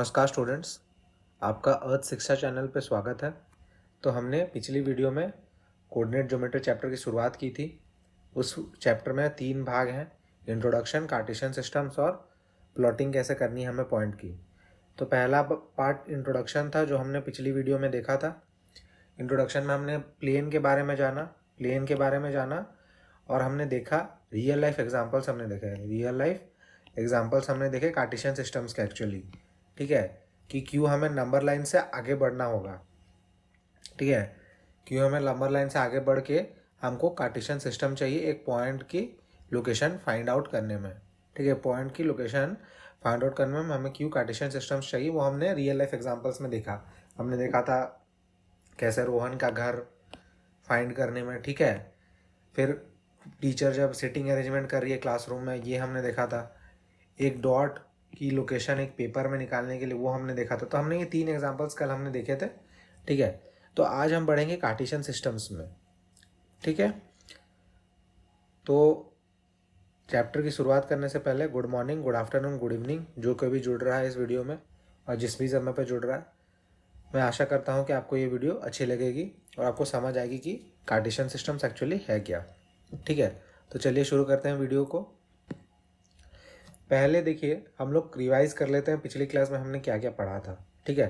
नमस्कार स्टूडेंट्स, आपका अर्थ शिक्षा चैनल पे स्वागत है। तो हमने पिछली वीडियो में कोऑर्डिनेट ज्योमेट्री चैप्टर की शुरुआत की थी। उस चैप्टर में 3 भाग हैं, इंट्रोडक्शन, कार्टेशियन सिस्टम्स और प्लॉटिंग कैसे करनी है हमें पॉइंट की। तो पहला पार्ट इंट्रोडक्शन था जो हमने पिछली वीडियो में देखा था। इंट्रोडक्शन में हमने प्लेन के बारे में जाना और हमने देखा रियल लाइफ एग्जाम्पल्स हमने देखे कार्टेशियन सिस्टम्स के एक्चुअली। ठीक है, कि क्यों हमें नंबर लाइन से आगे बढ़ना होगा। ठीक है, क्यों हमें नंबर लाइन से आगे बढ़ के हमको कार्टेशियन सिस्टम चाहिए एक पॉइंट की लोकेशन फाइंड आउट करने में। ठीक है, पॉइंट की लोकेशन फाइंड आउट करने में हमें क्यों कार्टेशियन सिस्टम्स चाहिए वो हमने रियल लाइफ एग्जांपल्स में देखा। हमने देखा था कैसे रोहन का घर फाइंड करने में। ठीक है, फिर टीचर जब सिटिंग अरेंजमेंट कर रही है क्लासरूम में, ये हमने देखा था। एक डॉट की लोकेशन एक पेपर में निकालने के लिए वो हमने देखा था। तो हमने ये 3 एग्जांपल्स कल हमने देखे थे। ठीक है, तो आज हम बढ़ेंगे कार्टेशियन सिस्टम्स में। ठीक है, तो चैप्टर की शुरुआत करने से पहले good morning, good afternoon, good evening जो कोई भी जुड़ रहा है इस वीडियो में और जिस भी समय पर जुड़ रहा है। मैं आशा करता हूँ कि आपको ये वीडियो अच्छी लगेगी और आपको समझ आएगी कि कार्टेशियन सिस्टम्स एक्चुअली है क्या। ठीक है, तो चलिए शुरू करते हैं वीडियो को। पहले देखिए हम लोग रिवाइज कर लेते हैं पिछली क्लास में हमने क्या क्या पढ़ा था। ठीक है,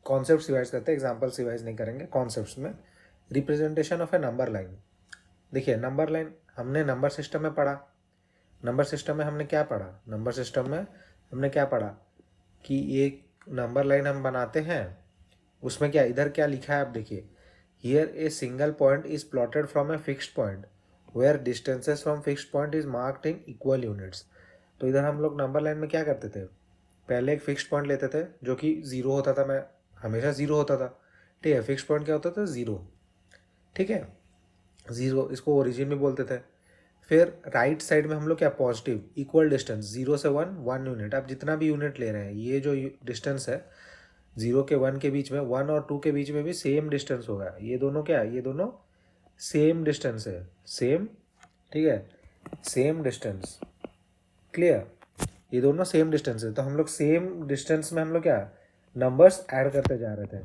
कॉन्सेप्ट्स रिवाइज करते हैं, एग्जांपल्स रिवाइज नहीं करेंगे। कॉन्सेप्ट्स में representation of A number line. देखिए नंबर लाइन हमने नंबर सिस्टम में पढ़ा। नंबर सिस्टम में हमने क्या पढ़ा? नंबर सिस्टम में हमने क्या पढ़ा कि एक नंबर लाइन हम बनाते हैं, उसमें क्या इधर क्या लिखा है आप देखिए, here a single point is plotted from a fixed point where distances from fixed point is marked in equal units. तो इधर हम लोग नंबर लाइन में क्या करते थे, पहले एक फिक्स्ड पॉइंट लेते थे जो कि जीरो होता था, मैं हमेशा जीरो होता था। ठीक है, फिक्स्ड पॉइंट क्या होता था? जीरो। ठीक है, जीरो, इसको ओरिजिन भी बोलते थे। फिर राइट साइड में हम लोग क्या, पॉजिटिव, इक्वल डिस्टेंस, 0 से 1 1 यूनिट। आप जितना भी यूनिट ले रहे हैं, ये जो डिस्टेंस है 0 के 1 के बीच में, 1 और 2 के बीच में भी सेम डिस्टेंस होगा। ये दोनों क्या है? ये दोनों सेम डिस्टेंस है, सेम। ठीक है, सेम डिस्टेंस, क्लियर, ये दोनों सेम डिस्टेंस है। तो हम लोग सेम डिस्टेंस में हम लोग क्या नंबर्स ऐड करते जा रहे थे,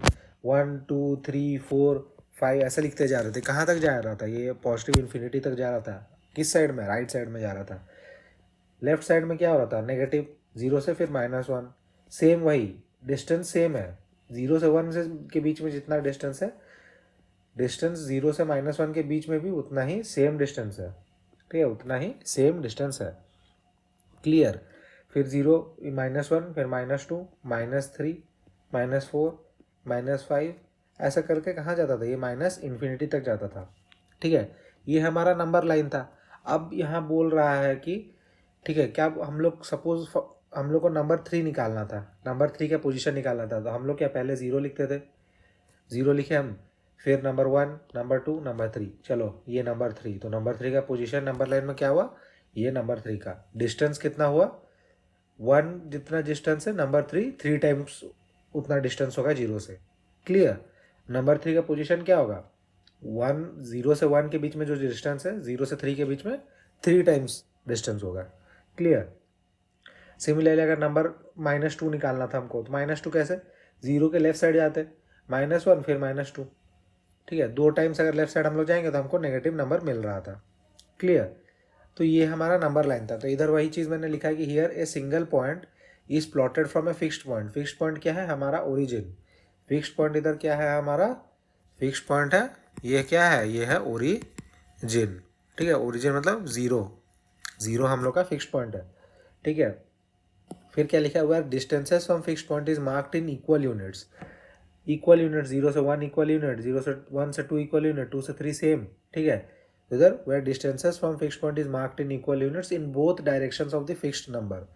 1 2 3 4 5 ऐसे लिखते जा रहे थे। कहाँ तक जा रहा था? ये पॉजिटिव इन्फिनिटी तक जा रहा था। किस साइड में? राइट साइड में जा रहा था। लेफ्ट साइड में क्या हो रहा था? नेगेटिव, 0 से फिर -1, सेम, वही डिस्टेंस सेम है। 0 से 1 से के बीच में जितना डिस्टेंस है, डिस्टेंस 0 से -1 के बीच में भी उतना ही सेम डिस्टेंस है। ठीक है, उतना ही सेम डिस्टेंस है, क्लियर। फिर 0 -1 फिर -2 -3 -4 -5 ऐसा करके कहाँ जाता था? ये माइनस इन्फिनिटी तक जाता था। ठीक है, ये हमारा नंबर लाइन था। अब यहाँ बोल रहा है कि ठीक है, क्या हम लोग सपोज हम लोग को नंबर 3 निकालना था, नंबर 3 का पोजीशन निकालना था। तो हम लोग क्या पहले 0 लिखते थे, 0 लिखे हम, फिर नंबर 1 नंबर 2 नंबर 3, चलो ये नंबर 3। तो नंबर 3 का पोजीशन नंबर लाइन में क्या हुआ? ये नंबर 3 का डिस्टेंस कितना हुआ? 1 जितना डिस्टेंस है नंबर 3 टाइम्स उतना डिस्टेंस होगा 0 से, क्लियर। नंबर 3 का पोजीशन क्या होगा? 1 0 से 1 के बीच में जो डिस्टेंस है, 0 से 3 के बीच में 3 टाइम्स डिस्टेंस होगा, क्लियर। सिमिलरली अगर नंबर -2 निकालना था हमको, तो -2 कैसे? 0 के लेफ्ट साइड जाते, -1 फिर -2। ठीक है, 2 टाइम्स अगर लेफ्ट साइड हम लोग जाएंगे तो हमको नेगेटिव नंबर मिल रहा था, क्लियर। तो ये हमारा नंबर लाइन था। तो इधर वही चीज़ मैंने लिखा है कि here a single point is plotted from a fixed point. Fixed point क्या है? हमारा ओरिजिन। फिक्स्ड पॉइंट इधर क्या है? हमारा फिक्स्ड पॉइंट है, ये क्या है? ये है ओरिजिन। ठीक है, ओरिजिन मतलब जीरो, जीरो हम लोग का फिक्स्ड पॉइंट है। ठीक है, फिर क्या लिखा हुआ है? Distances from fixed point is marked in equal units. Equal unit, 0 से 1 इक्वल यूनिट, 0 से 1 से 2 इक्वल यूनिट, 2 से 3 सेम। ठीक है, इधर where distances from fixed point is marked in equal units in both directions of the fixed number.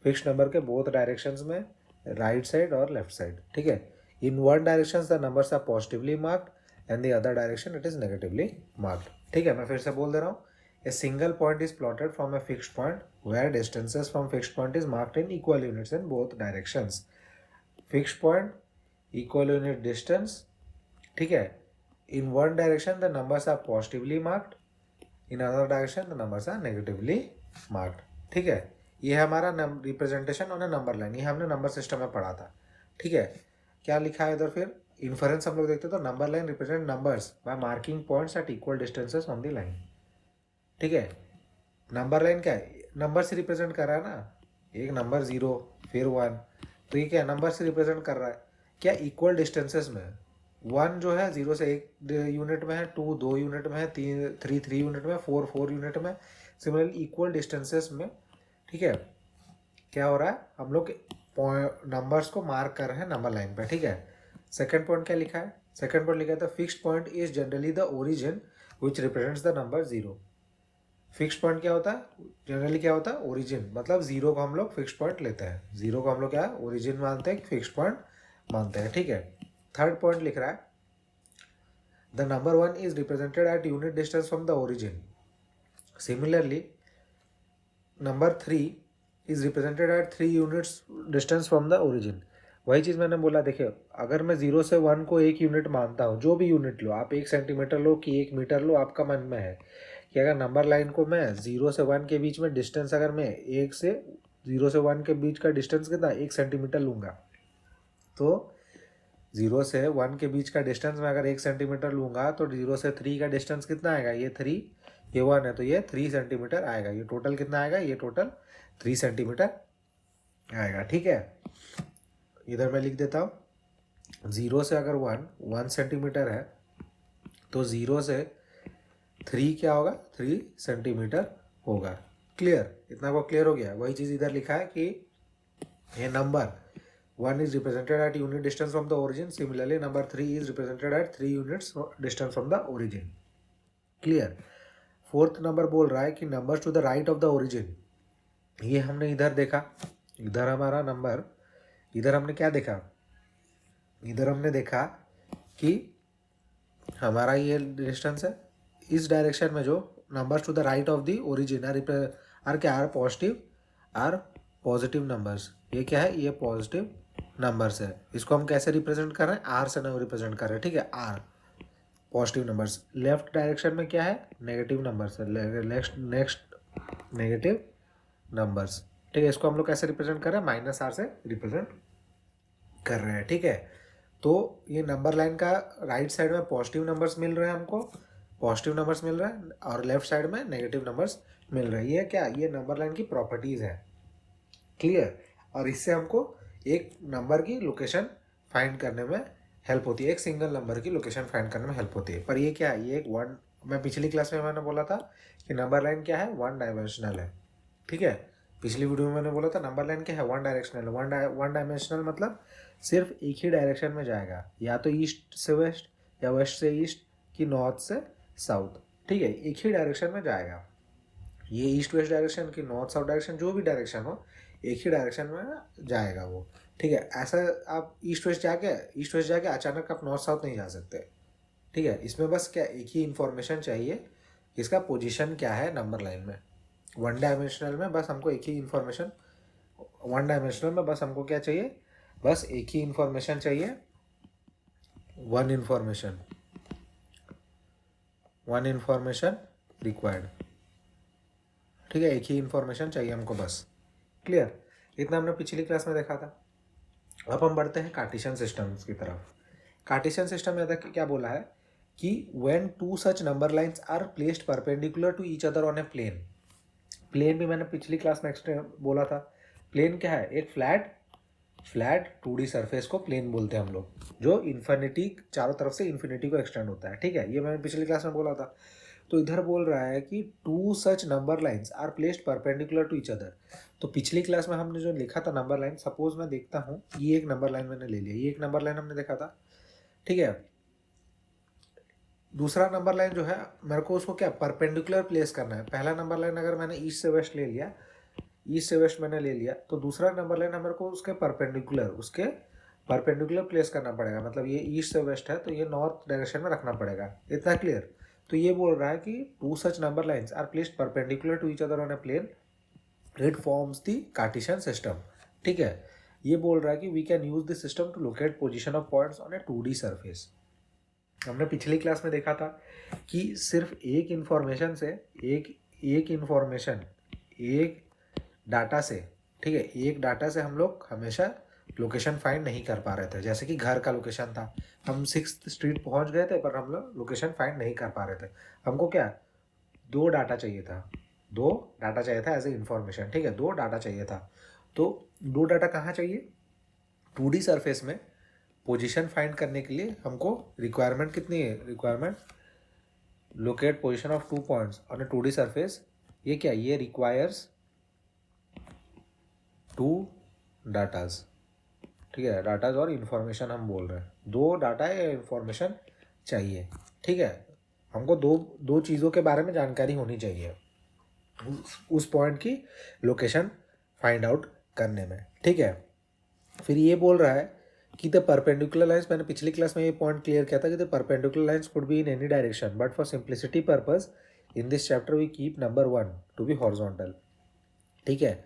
Fixed number के both directions में, right side और लेफ्ट साइड। ठीक है, in one direction the numbers are positively marked and the other direction it is negatively marked. ठीक है, मैं फिर से बोल दे रहा हूँ, a single point is plotted from a fixed point where distances from fixed point is marked in equal units in both directions. Fixed point, equal unit distance. ठीक है, in one direction the numbers are positively marked, in other direction the numbers are negatively marked. ठीक है, ये है हमारा representation on a number line, ये हमने number system में पढ़ा था, ठीक है। क्या लिखा है इधर फिर, इन्फरेंस हम लोग देखते तो number line represent numbers by marking points at equal distances on the line, ठीक है। नंबर लाइन क्या है, नंबर से रिप्रेजेंट कर रहा है ना, एक नंबर 0 फिर 1, तो ये क्या नंबर से रिप्रेजेंट कर रहा है, क्या इक्वल डिस्टेंसेस में। 1 जो है 0 से 1 यूनिट में है, 2 2 यूनिट में है, 3 यूनिट में, 4 4 यूनिट में, सिमिलरली इक्वल डिस्टेंसेस में, ठीक है। क्या हो रहा है, हम लोग नंबर्स को मार्क कर रहे हैं नंबर लाइन पे, ठीक है। सेकंड पॉइंट क्या लिखा है, सेकंड पॉइंट लिखा है the fixed point is generally the origin which represents the number 0। Fixed point क्या होता है, जनरली क्या होता है, ओरिजिन, मतलब 0 को हम लोग फिक्स्ड पॉइंट लेते हैं, 0 को हम लोग क्या ओरिजिन मानते हैं, फिक्स्ड पॉइंट मानते हैं, ठीक है। थर्ड पॉइंट लिख रहा है the number 1 is represented at unit distance from the origin, similarly number 3 is represented at 3 units distance from the origin. वही चीज़ मैंने बोला, देखिए अगर मैं 0 से 1 को 1 यूनिट मानता हूँ, जो भी यूनिट लो आप, 1 सेंटीमीटर लो कि 1 मीटर लो, आपका मन में है कि अगर नंबर लाइन को मैं 0 से 1 के बीच में डिस्टेंस, अगर मैं 0 से 1 के बीच का डिस्टेंस कितना 1 सेंटीमीटर लूँगा, तो 0 से 1 के बीच का डिस्टेंस में अगर 1 सेंटीमीटर लूँगा, तो 0 से 3 का डिस्टेंस कितना आएगा, ये 3 ये 1 है, तो ये 3 सेंटीमीटर आएगा, ये टोटल कितना आएगा, ये टोटल 3 सेंटीमीटर आएगा, ठीक है। इधर मैं लिख देता हूँ 0 से अगर 1 सेंटीमीटर है, तो 0 से 3 क्या होगा, 3 सेंटीमीटर होगा। क्लियर, इतना को क्लियर हो गया। वही चीज़ इधर लिखा है कि ये number 1 is represented at unit distance from the origin. Similarly, number 3 is represented at 3 units distance from the origin. Clear. Fourth number बोल रहा है कि numbers to the right of the origin. ये हमने इधर देखा, इधर हमारा नंबर, इधर हमने क्या देखा, इधर हमने देखा कि हमारा ये डिस्टेंस है, इस डायरेक्शन में जो numbers to the right of the origin are क्या, आर पॉजिटिव नंबर्स। ये क्या है, ये पॉजिटिव नंबर्स है। इसको हम कैसे रिप्रेजेंट कर रहे हैं, आर से रिप्रेजेंट कर रहे हैं, ठीक है, are positive numbers. Left direction में क्या है, नेगेटिव नंबर्स है, नेक्स्ट नेगेटिव नंबर्स, ठीक है। इसको हम लोग कैसे रिप्रेजेंट कर रहे हैं, -r से रिप्रेजेंट कर रहे हैं, ठीक है। तो ये नंबर लाइन का राइट साइड में पॉजिटिव नंबर्स मिल रहे हैं हमको, पॉजिटिव नंबर्स मिल रहे हैं, और लेफ्ट साइड में नेगेटिव नंबर्स मिल रहे हैं। ये क्या, ये नंबर लाइन की प्रॉपर्टीज़ है। क्लियर। और इससे हमको एक नंबर की लोकेशन फाइंड करने में हेल्प होती है, एक सिंगल नंबर की लोकेशन फाइंड करने में हेल्प होती है। पर ये क्या है, ये एक वन, मैं पिछली क्लास में मैंने बोला था कि नंबर लाइन क्या है, 1 डायमेंशनल है, ठीक है। पिछली वीडियो में मैंने बोला था नंबर लाइन क्या है, 1 डायरेक्शनल, 1 डायमेंशनल मतलब सिर्फ एक ही डायरेक्शन में जाएगा, या तो ईस्ट से वेस्ट, या वेस्ट से ईस्ट, कि नॉर्थ से साउथ, ठीक है, एक ही डायरेक्शन में जाएगा। ये ईस्ट वेस्ट डायरेक्शन की नॉर्थ साउथ डायरेक्शन, जो भी डायरेक्शन हो, एक ही डायरेक्शन में जाएगा वो, ठीक है। ऐसा आप ईस्ट वेस्ट जाके अचानक आप नॉर्थ साउथ नहीं जा सकते, ठीक है। इसमें बस क्या, एक ही इन्फॉर्मेशन चाहिए, इसका पोजीशन क्या है नंबर लाइन में। 1 डायमेंशनल में बस हमको एक ही इन्फॉर्मेशन, 1 डायमेंशनल में बस हमको क्या चाहिए, बस एक ही इन्फॉर्मेशन चाहिए, वन इन्फॉर्मेशन रिक्वायर्ड, ठीक है, एक ही इन्फॉर्मेशन चाहिए हमको बस। क्लियर, इतना हमने पिछली क्लास में देखा था। अब हम बढ़ते हैं कार्टेशियन सिस्टम्स की तरफ। कार्टेशियन सिस्टम में क्या बोला है कि when 2 such number lines are placed perpendicular to each other on a plane. Plane भी मैंने पिछली क्लास में एक्सप्लेन बोला था। प्लेन क्या है, एक फ्लैट 2D सरफेस को प्लेन बोलते हैं हम लोग, जो इन्फिनिटी, चारों तरफ से इन्फिनिटी को एक्सटेंड होता है, ठीक है। ये मैंने पिछली क्लास में बोला था। तो इधर बोल रहा है कि 2 such number lines are placed perpendicular to each other. तो पिछली क्लास में हमने जो लिखा था नंबर लाइन, सपोज मैं देखता हूँ, ये एक नंबर लाइन मैंने ले लिया, ये एक नंबर लाइन हमने देखा था, ठीक है। दूसरा नंबर लाइन जो है, मेरे को उसको क्या परपेंडिकुलर प्लेस करना है। पहला नंबर लाइन अगर मैंने ईस्ट से वेस्ट ले लिया, ईस्ट से वेस्ट मैंने ले लिया, तो दूसरा नंबर लाइन मेरे को उसके परपेंडिकुलर प्लेस करना पड़ेगा। मतलब ये ईस्ट से वेस्ट है, तो ये नॉर्थ डायरेक्शन में रखना पड़ेगा। इतना क्लियर। तो ये बोल रहा है कि 2 such number lines are placed perpendicular to each other on a plane, it forms the Cartesian system, ठीक है। ये बोल रहा है कि we can use this system to locate position of points on a 2D surface. हमने पिछली class में देखा था कि सिर्फ एक इन्फॉर्मेशन से, एक डाटा से, ठीक है, एक डाटा से हम लोग हमेशा लोकेशन फाइंड नहीं कर पा रहे थे। जैसे कि घर का लोकेशन था, हम 6th स्ट्रीट पहुंच गए थे पर हम लोग लोकेशन फाइंड नहीं कर पा रहे थे। हमको क्या, दो डाटा चाहिए था, दो डाटा चाहिए था एज ए इंफॉर्मेशन, ठीक है, दो डाटा चाहिए था। तो दो डाटा कहाँ चाहिए, 2D सरफेस में पोजीशन फाइंड करने के लिए हमको रिक्वायरमेंट कितनी है, requirement locate position of 2 points on a 2D surface. ये क्या, ये रिक्वायर्स 2 डाटाज, ठीक है, डाटाज और इन्फॉर्मेशन हम बोल रहे हैं, दो डाटा या इन्फॉर्मेशन चाहिए, ठीक है। हमको दो दो चीज़ों के बारे में जानकारी होनी चाहिए उस पॉइंट की लोकेशन फाइंड आउट करने में, ठीक है। फिर ये बोल रहा है कि द परपेंडिकुलर लाइन्स, मैंने पिछली क्लास में ये पॉइंट क्लियर किया था कि the perpendicular lines could be in any direction, but for simplicity purpose in this chapter we keep number 1 to be horizontal, ठीक है।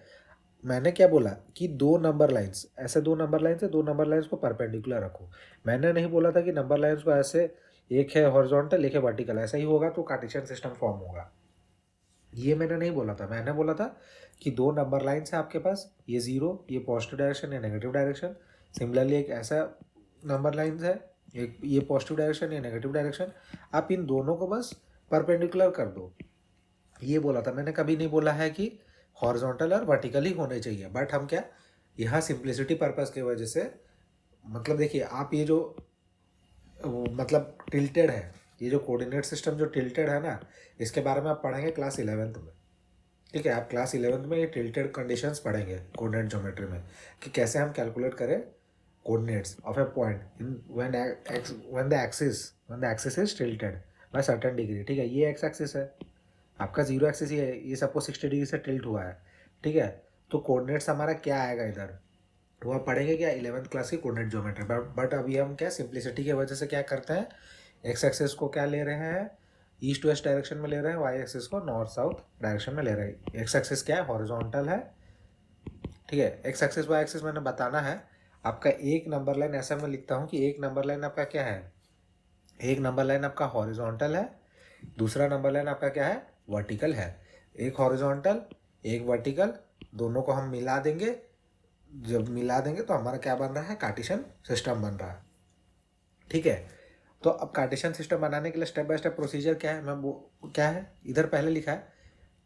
मैंने क्या बोला कि दो नंबर लाइन्स, ऐसे दो नंबर लाइन्स है, दो नंबर लाइन्स को परपेंडिकुलर रखो। मैंने नहीं बोला था कि नंबर लाइन्स को ऐसे, एक है हॉरिजॉन्टल एक है वर्टिकल, ऐसा ही होगा तो कार्टेशियन सिस्टम फॉर्म होगा, ये मैंने नहीं बोला था। मैंने बोला था कि दो नंबर लाइन्स है आपके पास, ये जीरो, ये पॉजिटिव डायरेक्शन या नेगेटिव डायरेक्शन। सिमिलरली एक ऐसा नंबर लाइन्स है, एक ये पॉजिटिव डायरेक्शन या नेगेटिव डायरेक्शन। आप इन दोनों को बस परपेंडिकुलर कर दो, ये बोला था मैंने। कभी नहीं बोला है कि हॉरिजॉन्टल और वर्टिकल ही होने चाहिए। बट हम क्या, यहाँ सिंप्लिसिटी पर्पस की वजह से, मतलब देखिए आप ये जो मतलब टिल्टेड है, ये जो कोऑर्डिनेट सिस्टम जो टिल्टेड है ना, इसके बारे में आप पढ़ेंगे क्लास 11th में, ठीक है। आप क्लास 11th में ये टिल्टेड कंडीशंस पढ़ेंगे कोऑर्डिनेट ज्योमेट्री में, कि कैसे हम कैलकुलेट करें coordinates of a point in when the axis is tilted by certain degree, ठीक है। ये एक्स एक्सिस है, आपका जीरो एक्सिस ही है, ये सबको 60 डिग्री से टिल्ट हुआ है, ठीक है। तो कोऑर्डिनेट्स हमारा क्या आएगा इधर, वो आप पढ़ेंगे क्या 11th क्लास की कोऑर्डिनेट ज्योमेट्री। बट अभी हम क्या सिंप्लिसिटी की वजह से क्या करते हैं, एक्स एक्सिस को क्या ले रहे हैं, ईस्ट वेस्ट डायरेक्शन में ले रहे हैं, वाई एक्सिस को नॉर्थ साउथ डायरेक्शन में ले रहे हैं। एक्स एक्सिस क्या है, हॉरिजॉन्टल है, ठीक है। एक्स एक्सिस वाई एक्सिस मैंने बताना है आपका। एक नंबर लाइन ऐसा मैं लिखता हूँ कि एक नंबर लाइन आपका क्या है, एक नंबर लाइन आपका हॉरिजॉन्टल है, दूसरा नंबर लाइन आपका क्या है, वर्टिकल है। एक हॉरिजॉन्टल एक वर्टिकल, दोनों को हम मिला देंगे, जब मिला देंगे तो हमारा क्या बन रहा है, कार्टेशियन सिस्टम बन रहा है, ठीक है। तो अब कार्टेशियन सिस्टम बनाने के लिए स्टेप बाय स्टेप प्रोसीजर क्या है, मैं वो क्या है इधर पहले लिखा है,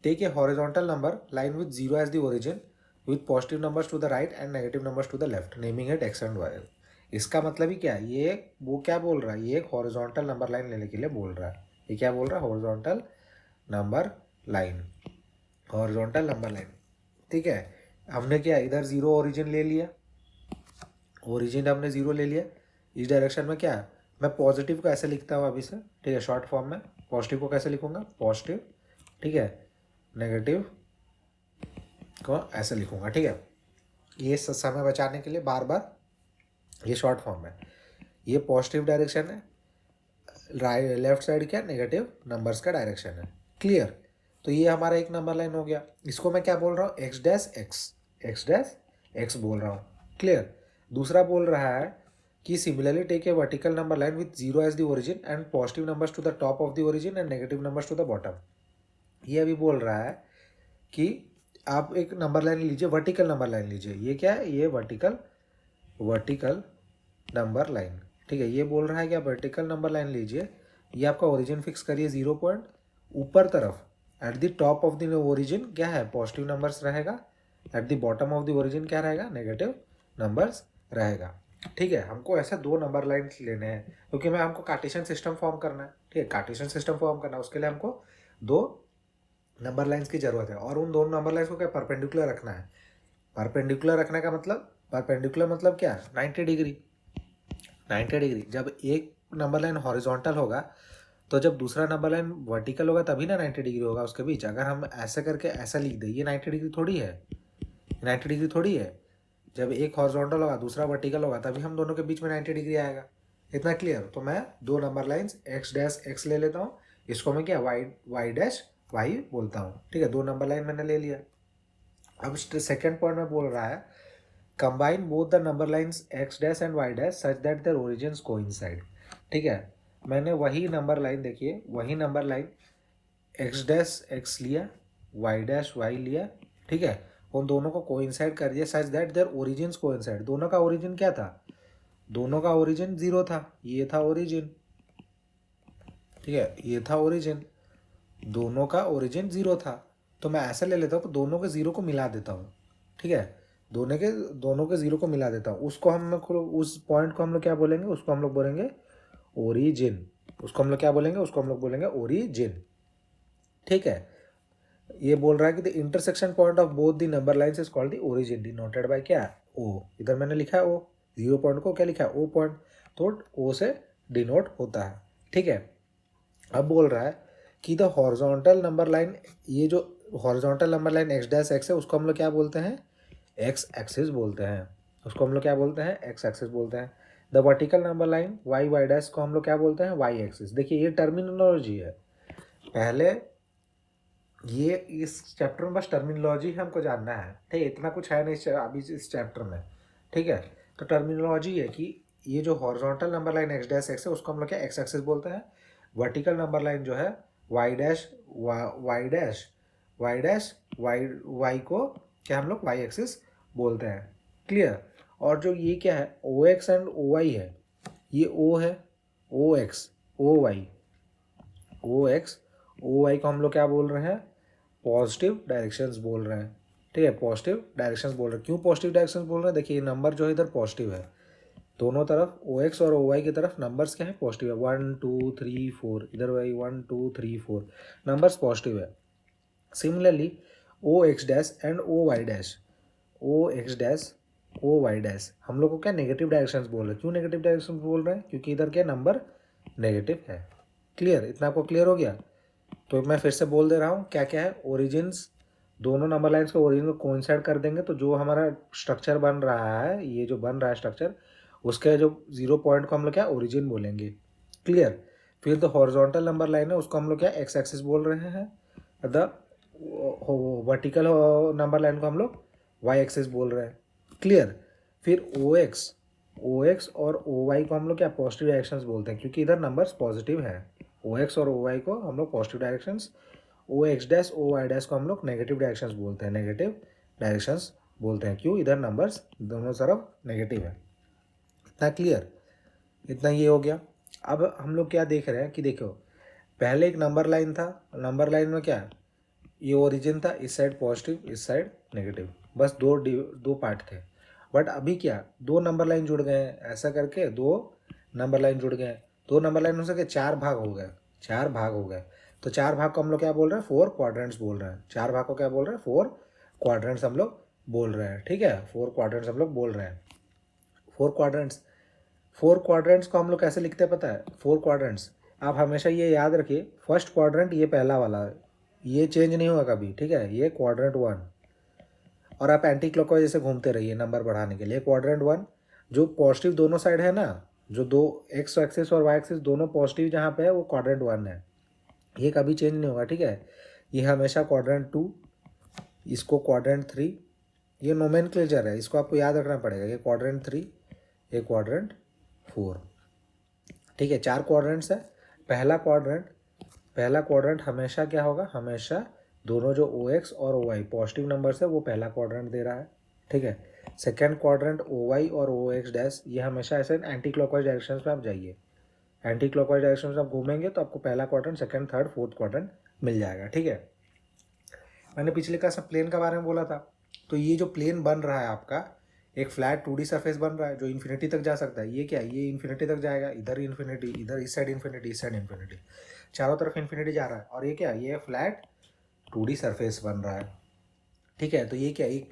take a horizontal number line with zero as the origin with positive numbers to the right and negative numbers to the left, naming it X and Y. इसका मतलब ही क्या है, ये वो क्या बोल रहा है, ये एक हॉरिजॉन्टल नंबर लाइन लेने के लिए बोल रहा है। ये क्या बोल रहा है, horizontal number line, horizontal number line, ठीक है। हमने क्या इधर जीरो ओरिजिन ले लिया, ओरिजिन हमने जीरो ले लिया। इस डायरेक्शन में क्या है, मैं पॉजिटिव को ऐसे लिखता हूँ अभी से, ठीक है, शॉर्ट फॉर्म में। पॉजिटिव को कैसे लिखूंगा, पॉजिटिव, ठीक है, नेगेटिव को ऐसे लिखूंगा, ठीक है। ये समय बचाने के लिए बार बार ये शॉर्ट फॉर्म है। ये पॉजिटिव डायरेक्शन है, राइट लेफ्ट साइड क्या नेगेटिव नंबर्स का डायरेक्शन है, क्लियर। तो ये हमारा एक नंबर लाइन हो गया। इसको मैं क्या बोल रहा हूँ, X dash X, X dash X बोल रहा हूँ, क्लियर। दूसरा बोल रहा है कि similarly take a vertical number line with zero as the origin and positive numbers to the top of the origin and negative numbers to the bottom. ये अभी बोल रहा है कि आप एक नंबर लाइन लीजिए, वर्टिकल नंबर लाइन लीजिए। ये क्या है, ये वर्टिकल नंबर लाइन, ठीक है। ये बोल रहा है कि आप वर्टिकल नंबर लाइन लीजिए, ये आपका ओरिजिन फिक्स करिए 0 पॉइंट, ऊपर तरफ at the top of the origin क्या है, पॉजिटिव नंबर्स रहेगा, at the bottom of the origin क्या रहेगा, नेगेटिव नंबर्स रहेगा, ठीक है। हमको ऐसे दो नंबर लाइन्स लेने हैं क्योंकि मैं हमको कार्टेशियन सिस्टम फॉर्म करना है, ठीक है। कार्टेशियन सिस्टम फॉर्म करना है, उसके लिए हमको दो नंबर लाइन्स की जरूरत है, और उन दोनों नंबर लाइन्स को क्या परपेंडिकुलर रखना है। परपेंडिकुलर रखने का मतलब, परपेंडिकुलर मतलब क्या, 90 डिग्री, 90 डिग्री। जब एक नंबर लाइन हॉरिजॉन्टल होगा तो जब दूसरा नंबर लाइन वर्टिकल होगा तभी ना 90 डिग्री होगा उसके बीच। अगर हम ऐसे करके ऐसा लिख दें, ये 90 डिग्री थोड़ी है, 90 डिग्री थोड़ी है। जब एक हॉरिजॉन्टल होगा दूसरा वर्टिकल होगा तभी हम दोनों के बीच में 90 डिग्री आएगा। इतना क्लियर। तो मैं दो number lines x dash x ले लेता हूँ, इसको मैं क्या वाई डैश वाई बोलता हूँ, ठीक है। दो नंबर लाइन मैंने ले लिया। अब सेकेंड पॉइंट में बोल रहा है combine both the number lines x dash and y dash such that their origins coincide, ठीक है। मैंने वही नंबर लाइन, देखिए वही number line x dash x लिया, वाई डैश वाई लिया, ठीक है। उन दोनों को कोइंसाइड कर दिया such that their origins coincide. दोनों का ओरिजिन क्या था? दोनों का ओरिजिन 0 था, ये था ओरिजिन, ठीक है, ये था ओरिजिन, दोनों का ओरिजिन 0 था। तो मैं ऐसे ले लेता हूँ कि दोनों के 0 को मिला देता हूँ, ठीक है, दोनों के 0 को मिला देता हूँ। उसको हम लोग, उस पॉइंट को हम लोग क्या बोलेंगे? उसको हम लोग बोलेंगे ओरिजिन। उसको हम लोग क्या बोलेंगे? उसको हम लोग बोलेंगे ओरिजिन, ठीक है। ये बोल रहा है कि the intersection point of both the number lines is called the origin, denoted by क्या? ओ। इधर मैंने लिखा है ओ, 0 पॉइंट को क्या लिखा है? ओ पॉइंट, तो ओ से डिनोट होता है, ठीक है। अब बोल रहा है कि द हॉरिजॉन्टल नंबर लाइन, ये जो horizontal number line x dash x है उसको हम लोग क्या बोलते हैं? एक्स एक्सिस बोलते हैं। उसको हम लोग क्या बोलते हैं? एक्स एक्सिस बोलते हैं। The vertical number line y Y dash को हम लोग क्या बोलते हैं? Y axis. देखिए ये टर्मिनोलॉजी है, पहले ये इस चैप्टर में बस टर्मिनोलॉजी हमको जानना है, ठीक है, इतना कुछ है नहीं अभी इस चैप्टर में, ठीक है। तो टर्मिनोलॉजी है कि ये जो horizontal number line x dash x है उसको हम लोग क्या एक्स एक्सिस बोलते हैं। वर्टिकल नंबर लाइन जो है y dash y dash y dash Y y को क्या हम लोग वाई एक्सिस बोलते हैं, क्लियर। और जो ये क्या है? ओ एक्स एंड ओ वाई है, ये ओ है, ओ एक्स ओ वाई, ओ एक्स ओ वाई को हम लोग क्या बोल रहे हैं? पॉजिटिव डायरेक्शंस बोल रहे हैं, ठीक है, पॉजिटिव डायरेक्शंस बोल रहे हैं। क्यों पॉजिटिव डायरेक्शंस बोल रहे हैं? देखिए ये नंबर जो है इधर पॉजिटिव है, दोनों तरफ ओ एक्स और ओ वाई की तरफ नंबर्स क्या है? पॉजिटिव है, 1 2 3 4, इधर भाई 1 2 3 4 नंबर्स पॉजिटिव है। Similarly O x dash and O Y dash, O x dash O Y dash हम लोग को क्या नेगेटिव डायरेक्शंस बोल रहे हैं। क्यों नेगेटिव डायरेक्शन बोल रहे हैं? क्योंकि इधर क्या नंबर नेगेटिव है, क्लियर। इतना आपको क्लियर हो गया? तो मैं फिर से बोल दे रहा हूँ क्या क्या है। ओरिजिन्स, दोनों नंबर लाइन्स के ओरिजिन को कोइंसाइड कर देंगे तो जो हमारा स्ट्रक्चर बन रहा है, ये जो बन रहा है स्ट्रक्चर, उसके जो 0 पॉइंट को हम लोग क्या ओरिजिन बोलेंगे, क्लियर। फिर द हॉरिजॉन्टल नंबर लाइन है उसको हम लोग क्या एक्स एक्सिस बोल रहे हैं। द वर्टिकल नंबर लाइन को हम लोग वाई एक्सिस बोल रहे हैं, क्लियर। फिर ओ एक्स और ओ वाई को हम लोग क्या पॉजिटिव डायरेक्शंस बोलते हैं क्योंकि इधर नंबर्स पॉजिटिव है। ओ एक्स और ओ वाई को हम लोग positive directions, O x dash O Y dash को हम लोग नेगेटिव डायरेक्शंस बोलते हैं, नेगेटिव डायरेक्शंस बोलते हैं। क्यों? इधर नंबर्स दोनों तरफ नेगेटिव है। इतना क्लियर? इतना ये हो गया। अब हम लोग क्या देख रहे हैं कि देखो पहले एक नंबर लाइन था, नंबर लाइन में क्या ये ओरिजिन था, इस साइड पॉजिटिव इस साइड नेगेटिव, बस दो पार्ट थे। बट अभी क्या दो नंबर लाइन जुड़ गए हैं, ऐसा करके दो नंबर लाइन जुड़ गए हैं। दो नंबर लाइन हो सके चार भाग हो गए, चार भाग हो गए। तो चार भाग को हम लोग क्या बोल रहे हैं? 4 क्वाड्रेंट्स बोल रहे हैं। चार भाग को क्या बोल रहे हैं? 4 क्वाड्रेंट्स हम लोग बोल रहे हैं, ठीक है, 4 क्वाड्रेंट्स हम लोग बोल रहे हैं। 4 क्वाड्रेंट्स, 4 क्वाड्रेंट्स को हम लोग कैसे लिखते हैं पता है? 4 क्वाड्रेंट्स आप हमेशा ये याद रखिए, फर्स्ट क्वाड्रेंट ये पहला वाला है, ये चेंज नहीं होगा कभी, ठीक है, ये क्वाड्रेंट 1। और आप एंटी क्लॉकवाइज जैसे घूमते रहिए नंबर बढ़ाने के लिए। क्वाड्रेंट 1 जो पॉजिटिव दोनों साइड है ना, जो दो एक्स एक्सिस और वाई एक्सिस दोनों पॉजिटिव जहाँ पे है वो क्वाड्रेंट 1 है, ये कभी चेंज नहीं होगा, ठीक है। ये हमेशा क्वाड्रेंट 2, इसको क्वाड्रेंट 3, ये नोमेनक्लेचर है, इसको आपको याद रखना पड़ेगा। ये क्वाड्रेंट 3, ये क्वाड्रेंट 4, ठीक है, चार क्वाड्रेंट्स है। पहला क्वाड्रेंट हमेशा क्या होगा? हमेशा दोनों जो ओ एक्स और ओ वाई पॉजिटिव नंबर्स है वो पहला क्वाड्रेंट दे रहा है, ठीक है। सेकेंड क्वाड्रेंट ओ वाई और ओ एक्स डैश, ये हमेशा ऐसे एंटी क्लॉकवाइज डायरेक्शन में आप जाइए, एंटी क्लॉकवाइज डायरेक्शन में आप घूमेंगे तो आपको पहला quadrant, second, third, fourth quadrant मिल जाएगा, ठीक है। मैंने पिछले क्लास में प्लेन के बारे में बोला था, तो ये जो प्लेन बन रहा है आपका, एक फ्लैट 2D सरफेस बन रहा है जो इन्फिनिटी तक जा सकता है। ये क्या है? ये इन्फिनिटी तक जाएगा, इधर इन्फिनिटी, इधर इस साइड इन्फिनिटी, इस साइड इन्फिनिटी, चारों तरफ इन्फिनिटी जा रहा है। और ये क्या है? ये फ्लैट 2D सरफेस बन रहा है, ठीक है। तो ये क्या, एक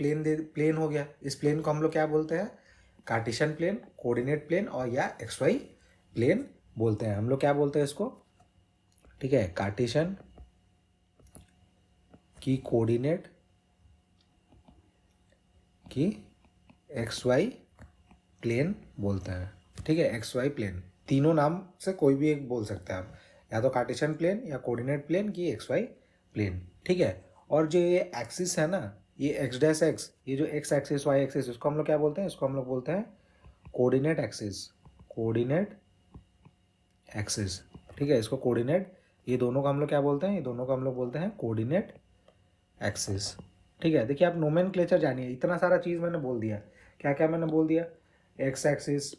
प्लेन हो गया। इस प्लेन को हम लोग क्या बोलते हैं? कार्टेशियन प्लेन, कोऑर्डिनेट प्लेन और या एक्स वाई प्लेन बोलते हैं। हम लोग क्या बोलते हैं इसको? ठीक है, कार्टेशियन की कोऑर्डिनेट की एक्स वाई प्लेन बोलते हैं, ठीक है, एक्स वाई प्लेन। तीनों नाम से कोई भी एक बोल सकते हैं आप, या तो कार्टेशियन प्लेन या कोऑर्डिनेट प्लेन की एक्स वाई प्लेन, ठीक है। और जो ये एक्सिस है ना, ये एक्स डैश एक्स, ये जो एक्स एक्सिस वाई एक्सिस, इसको हम लोग क्या बोलते हैं? इसको हम लोग बोलते हैं कोऑर्डिनेट एक्सिस, कोऑर्डिनेट एक्सिस, ठीक है। इसको कोऑर्डिनेट, ये दोनों को हम लोग क्या बोलते हैं? ये दोनों को हम लोग बोलते हैं कोऑर्डिनेट एक्सिस, ठीक है, देखिए आप नोमेनक्लेचर जानिए, इतना सारा चीज़ मैंने बोल दिया। क्या क्या मैंने बोल दिया? एक्स एक्सिस,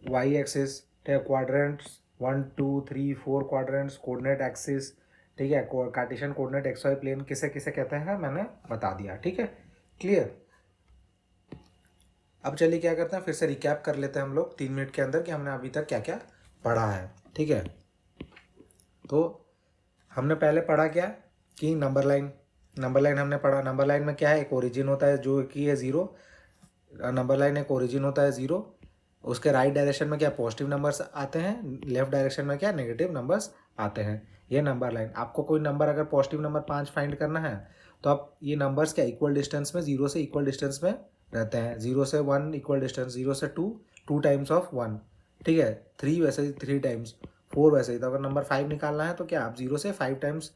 वाई एक्सिस, ठीक है, क्वाड्रेंट्स 1 2 3 4 क्वाड्रेंट्स, कोऑर्डिनेट एक्सिस, ठीक है, Cartesian coordinate x y plane किसे किसे कहते हैं मैंने बता दिया। ठीक है, क्लियर। अब चलिए क्या करते हैं, फिर से रिकैप कर लेते हैं हम लोग 3 मिनट के अंदर कि हमने अभी तक क्या क्या पढ़ा है। ठीक है, तो हमने पहले पढ़ा क्या कि नंबर लाइन हमने पढ़ा। नंबर लाइन में क्या है, एक ओरिजिन होता है जो कि है 0। नंबर लाइन एक ओरिजिन होता है 0। उसके राइट डायरेक्शन में क्या पॉजिटिव नंबर्स आते हैं, लेफ्ट डायरेक्शन में क्या नेगेटिव नंबर्स आते हैं। ये नंबर लाइन, आपको कोई नंबर अगर पॉजिटिव नंबर 5 फाइंड करना है तो आप ये नंबर्स क्या इक्वल डिस्टेंस में, 0 से इक्वल डिस्टेंस में रहते हैं। 0 से 1 इक्वल डिस्टेंस, 0 से 2 2 टाइम्स ऑफ 1, ठीक है। 3 वैसे ही 3 टाइम्स, 4 वैसे ही। तो अगर नंबर 5 निकालना है तो क्या आप 0 से 5 टाइम्स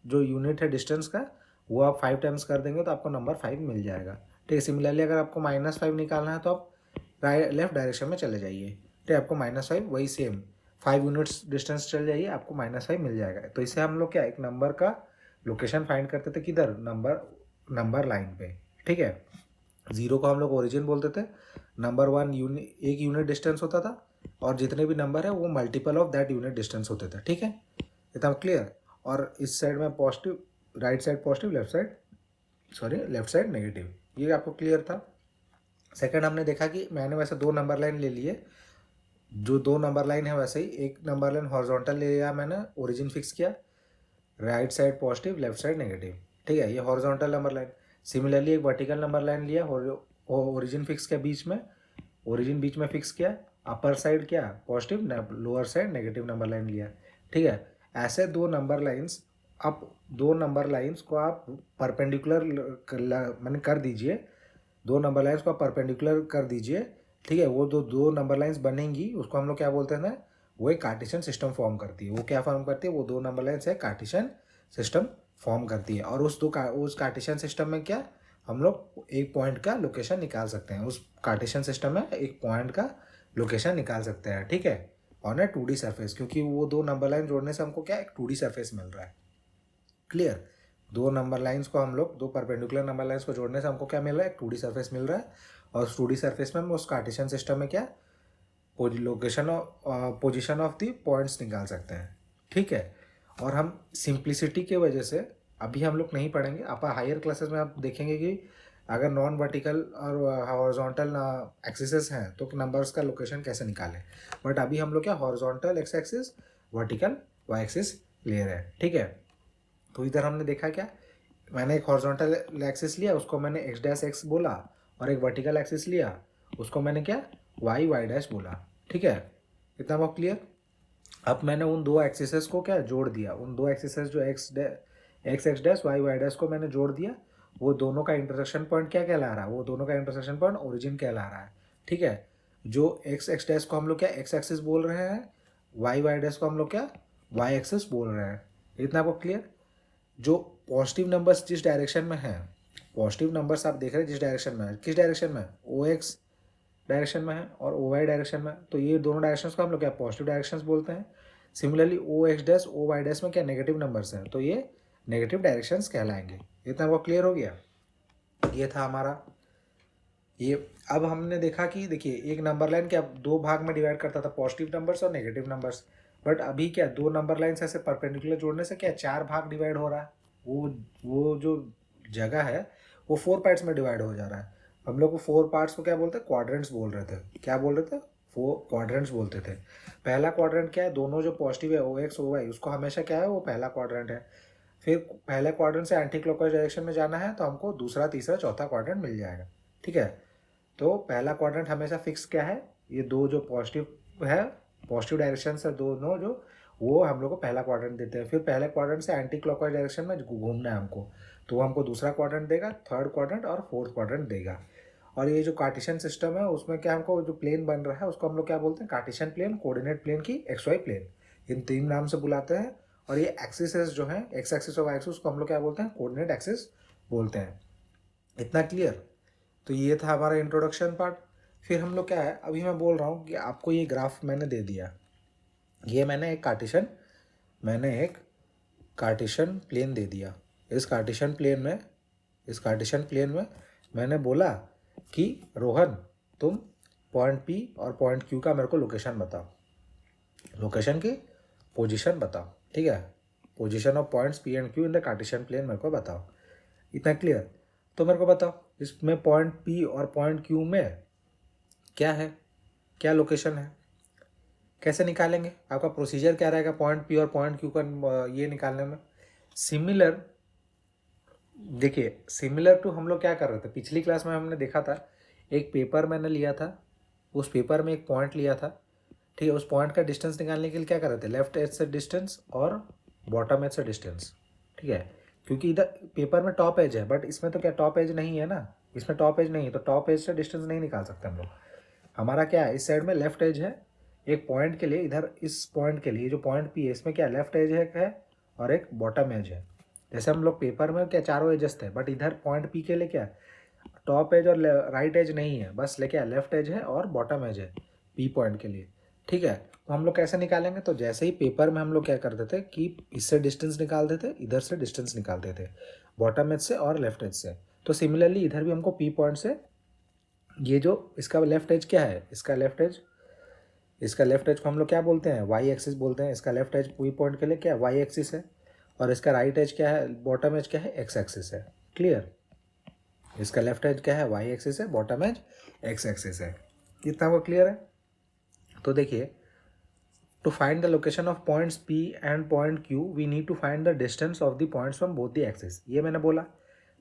जो यूनिट है डिस्टेंस का वो आप 5 टाइम्स कर देंगे तो आपको नंबर 5 मिल जाएगा। ठीक है, सिमिलरली अगर आपको -5 निकालना है तो आप लेफ्ट डायरेक्शन में चले जाइए। ठीक है, आपको -5 वही सेम 5 यूनिट्स डिस्टेंस चल जाइए, आपको -5 मिल जाएगा। तो इससे हम लोग क्या एक नंबर का लोकेशन फाइंड करते थे, किधर, नंबर लाइन पे। ठीक है, 0 को हम लोग ओरिजिन बोलते थे, नंबर 1 एक यूनिट डिस्टेंस होता था, और जितने भी नंबर है वो multiple of that unit distance होते थे। ठीक है, एकदम क्लियर। और इस साइड में positive, right side positive, left side negative. ये आपको क्लियर था। सेकंड हमने देखा कि मैंने वैसे 2 नंबर लाइन ले लिए, जो 2 नंबर लाइन है वैसे ही एक नंबर लाइन हॉरिजॉन्टल ले लिया मैंने, ओरिजिन फिक्स किया, right side positive left side negative. ठीक है, ये हॉरिजॉन्टल नंबर लाइन। सिमिलरली एक वर्टिकल नंबर लाइन लिया, ओरिजिन फिक्स किया बीच में, ओरिजिन बीच में फिक्स किया, अपर साइड क्या positive, lower side negative number line लिया। ठीक है, ऐसे 2 नंबर लाइन्स, आप 2 नंबर लाइन्स को आप परपेंडिकुलर मैंने कर दीजिए, 2 नंबर लाइन्स को आप परपेंडिकुलर कर दीजिए। ठीक है, वो दो नंबर लाइन्स बनेंगी, उसको हम लोग क्या बोलते हैं ना, वो एक कार्टेशियन सिस्टम फॉर्म करती है। वो क्या फॉर्म करती है, वो 2 नंबर लाइन्स है कार्टेशियन सिस्टम फॉर्म करती है। और उस कार्टेशियन सिस्टम में क्या हम लोग एक पॉइंट का लोकेशन निकाल सकते हैं, उस कार्टेशियन सिस्टम में एक पॉइंट का लोकेशन निकाल सकते हैं। ठीक है, ऑन ए 2D सरफेस, क्योंकि वो 2 नंबर लाइन जोड़ने से हमको क्या एक 2D सरफेस मिल रहा है। क्लियर, 2 नंबर लाइंस को हम लोग 2 परपेंडिकुलर नंबर लाइंस को जोड़ने से हमको क्या मिल रहा है, 2D सरफेस मिल रहा है। और उस 2D सरफेस में हम उस कार्टेशियन सिस्टम में क्या पोजीशन ऑफ द पॉइंट्स निकाल सकते हैं। ठीक है, और हम सिंप्लिसिटी की वजह से अभी हम लोग नहीं पढ़ेंगे, आप हायर क्लासेस में आप देखेंगे कि अगर नॉन वर्टिकल और हॉरिजॉन्टल एक्सिस हैं तो नंबर्स का लोकेशन कैसे निकालें। बट अभी हम लोग क्या horizontal x axis, vertical y axis ले रहे हैं। ठीक है, तो इधर हमने देखा क्या, मैंने एक हॉरिजॉन्टल एक्सिस लिया, उसको मैंने एक्स डैश एक्स बोला, और एक वर्टिकल एक्सिस लिया, उसको मैंने क्या वाई वाई डैश बोला। ठीक है, इतना बहुत क्लियर। अब मैंने उन 2 एक्सिसेस को क्या जोड़ दिया, उन 2 एक्सिसेस जो X dash Y Y dash को मैंने जोड़ दिया, वो दोनों का इंटरसेक्शन पॉइंट क्या कहला रहा है, वो दोनों का इंटरसेक्शन पॉइंट ओरिजिन कहला रहा है। ठीक है, जो एक्स डैश को हम लोग क्या एक्स एक्सिस बोल रहे हैं, वाई वाई डैश को हम लोग क्या वाई एक्सिस बोल रहे हैं। इतना आपको क्लियर। जो पॉजिटिव नंबर्स जिस डायरेक्शन में है, पॉजिटिव नंबर्स आप देख रहे हैं जिस डायरेक्शन में है, किस डायरेक्शन में, ओ एक्स डायरेक्शन में है और ओ वाई डायरेक्शन में, तो ये दोनों डायरेक्शंस को हम लोग क्या पॉजिटिव डायरेक्शंस बोलते हैं। Similarly O x dash O Y dash में क्या नेगेटिव नंबर्स हैं, तो ये नेगेटिव डायरेक्शंस कहलाएंगे। इतना वो क्लियर हो गया। ये था हमारा ये। अब हमने देखा कि देखिए एक नंबर लाइन क्या 2 भाग में डिवाइड करता था, पॉजिटिव नंबर्स और नेगेटिव नंबर्स। बट अभी क्या 2 नंबर लाइन्स ऐसे परपेंडिकुलर जोड़ने से क्या 4 भाग डिवाइड हो रहा है। वो जो जगह है वो 4 पार्ट्स में डिवाइड हो जा रहा है। हम लोग को 4 पार्ट्स को क्या बोलते हैं, क्वाड्रेंट्स बोल रहे थे। क्या बोल रहे थे, 4 क्वाड्रेंट्स बोलते थे। पहला क्वाड्रेंट क्या है, दोनों जो पॉजिटिव है ओ एक्स ओ वाई, उसको हमेशा क्या है वो पहला क्वाड्रेंट है। फिर पहले क्वाड्रेंट से एंटी क्लॉकवाइज डायरेक्शन में जाना है तो हमको दूसरा तीसरा चौथा क्वाड्रेंट मिल जाएगा। ठीक है, तो पहला क्वाड्रेंट हमेशा फिक्स क्या है, ये 2 जो पॉजिटिव है, पॉजिटिव डायरेक्शन से दोनों जो, वो हम लोग को पहला क्वाड्रेंट देते हैं। फिर पहले क्वाड्रेंट से एंटी क्लॉकवाइज डायरेक्शन में घूमना है हमको, तो वो हमको दूसरा क्वाड्रेंट देगा, थर्ड क्वाड्रेंट और फोर्थ क्वाड्रेंट देगा। और ये जो कार्टेशियन सिस्टम है उसमें क्या हमको जो प्लेन बन रहा है उसको हम लोग क्या बोलते हैं, कार्टेशियन प्लेन, कोऑर्डिनेट प्लेन की एक्स वाई प्लेन, इन 3 नाम से बुलाते हैं। और ये एक्सिस जो है एक्स एक्सिस और वाई एक्सिस, उसको हम लोग क्या बोलते हैं, कोऑर्डिनेट एक्सिस बोलते हैं। इतना क्लियर। तो ये था हमारा इंट्रोडक्शन पार्ट। फिर हम लोग क्या है, अभी मैं बोल रहा हूँ कि आपको ये ग्राफ मैंने दे दिया, ये मैंने एक कार्टेशियन प्लेन दे दिया। इस कार्टेशियन प्लेन में इस कार्टेशियन प्लेन में मैंने बोला कि रोहन तुम पॉइंट P और पॉइंट Q का मेरे को लोकेशन बताओ, लोकेशन की पोजीशन बताओ, ठीक है, position of points P and Q in the Cartesian plane मेरे को बताओ। इतना क्लियर? तो मेरे को बताओ इसमें पॉइंट P और पॉइंट Q में क्या है, क्या लोकेशन है, कैसे निकालेंगे, आपका प्रोसीजर क्या रहेगा पॉइंट P और पॉइंट Q का ये निकालने में। सिमिलर, देखिए सिमिलर टू हम लोग क्या कर रहे थे पिछली क्लास में, हमने देखा था एक पेपर मैंने लिया था, उस पेपर में एक पॉइंट लिया था, ठीक है, उस पॉइंट का डिस्टेंस निकालने के लिए क्या कर रहे थे, लेफ्ट एज से डिस्टेंस और बॉटम एज से डिस्टेंस, ठीक है, क्योंकि इधर पेपर में टॉप एज है बट इसमें तो क्या टॉप एज नहीं है ना, इसमें टॉप एज नहीं है तो टॉप एज से डिस्टेंस नहीं निकाल सकते हम लोग। हमारा क्या है, इस साइड में लेफ्ट एज है एक पॉइंट के लिए, इधर इस पॉइंट के लिए जो पॉइंट P है इसमें क्या लेफ्ट एज है और एक बॉटम एज है। जैसे हम लोग पेपर में क्या चारों एजेस थे बट इधर पॉइंट P के लिए क्या टॉप एज और राइट एज नहीं है, बस लेके लेफ्ट एज है और बॉटम एज है P पॉइंट के लिए, ठीक है। तो हम लोग कैसे निकालेंगे, तो जैसे ही पेपर में हम लोग क्या करते थे कि इससे डिस्टेंस निकालते थे, इधर से डिस्टेंस निकालते थे, बॉटम एज से और लेफ्ट एज से। तो सिमिलरली इधर भी हमको P पॉइंट से ये जो इसका लेफ्ट एज क्या है, इसका लेफ्ट एज, इसका लेफ्ट एज को हम लोग क्या बोलते हैं, वाई एक्सिस बोलते हैं। इसका लेफ्ट एज P पॉइंट के लिए क्या वाई एक्सिस है और इसका राइट एज क्या है, बॉटम एज क्या है, एक्स एक्सिस है। क्लियर? इसका लेफ्ट एज क्या है, वाई एक्सिस है, बॉटम एज एक्स एक्सिस है। इतना वो क्लियर है? तो देखिए to find the location of points P and point Q we need to find the distance of the points from both the axis. ये मैंने बोला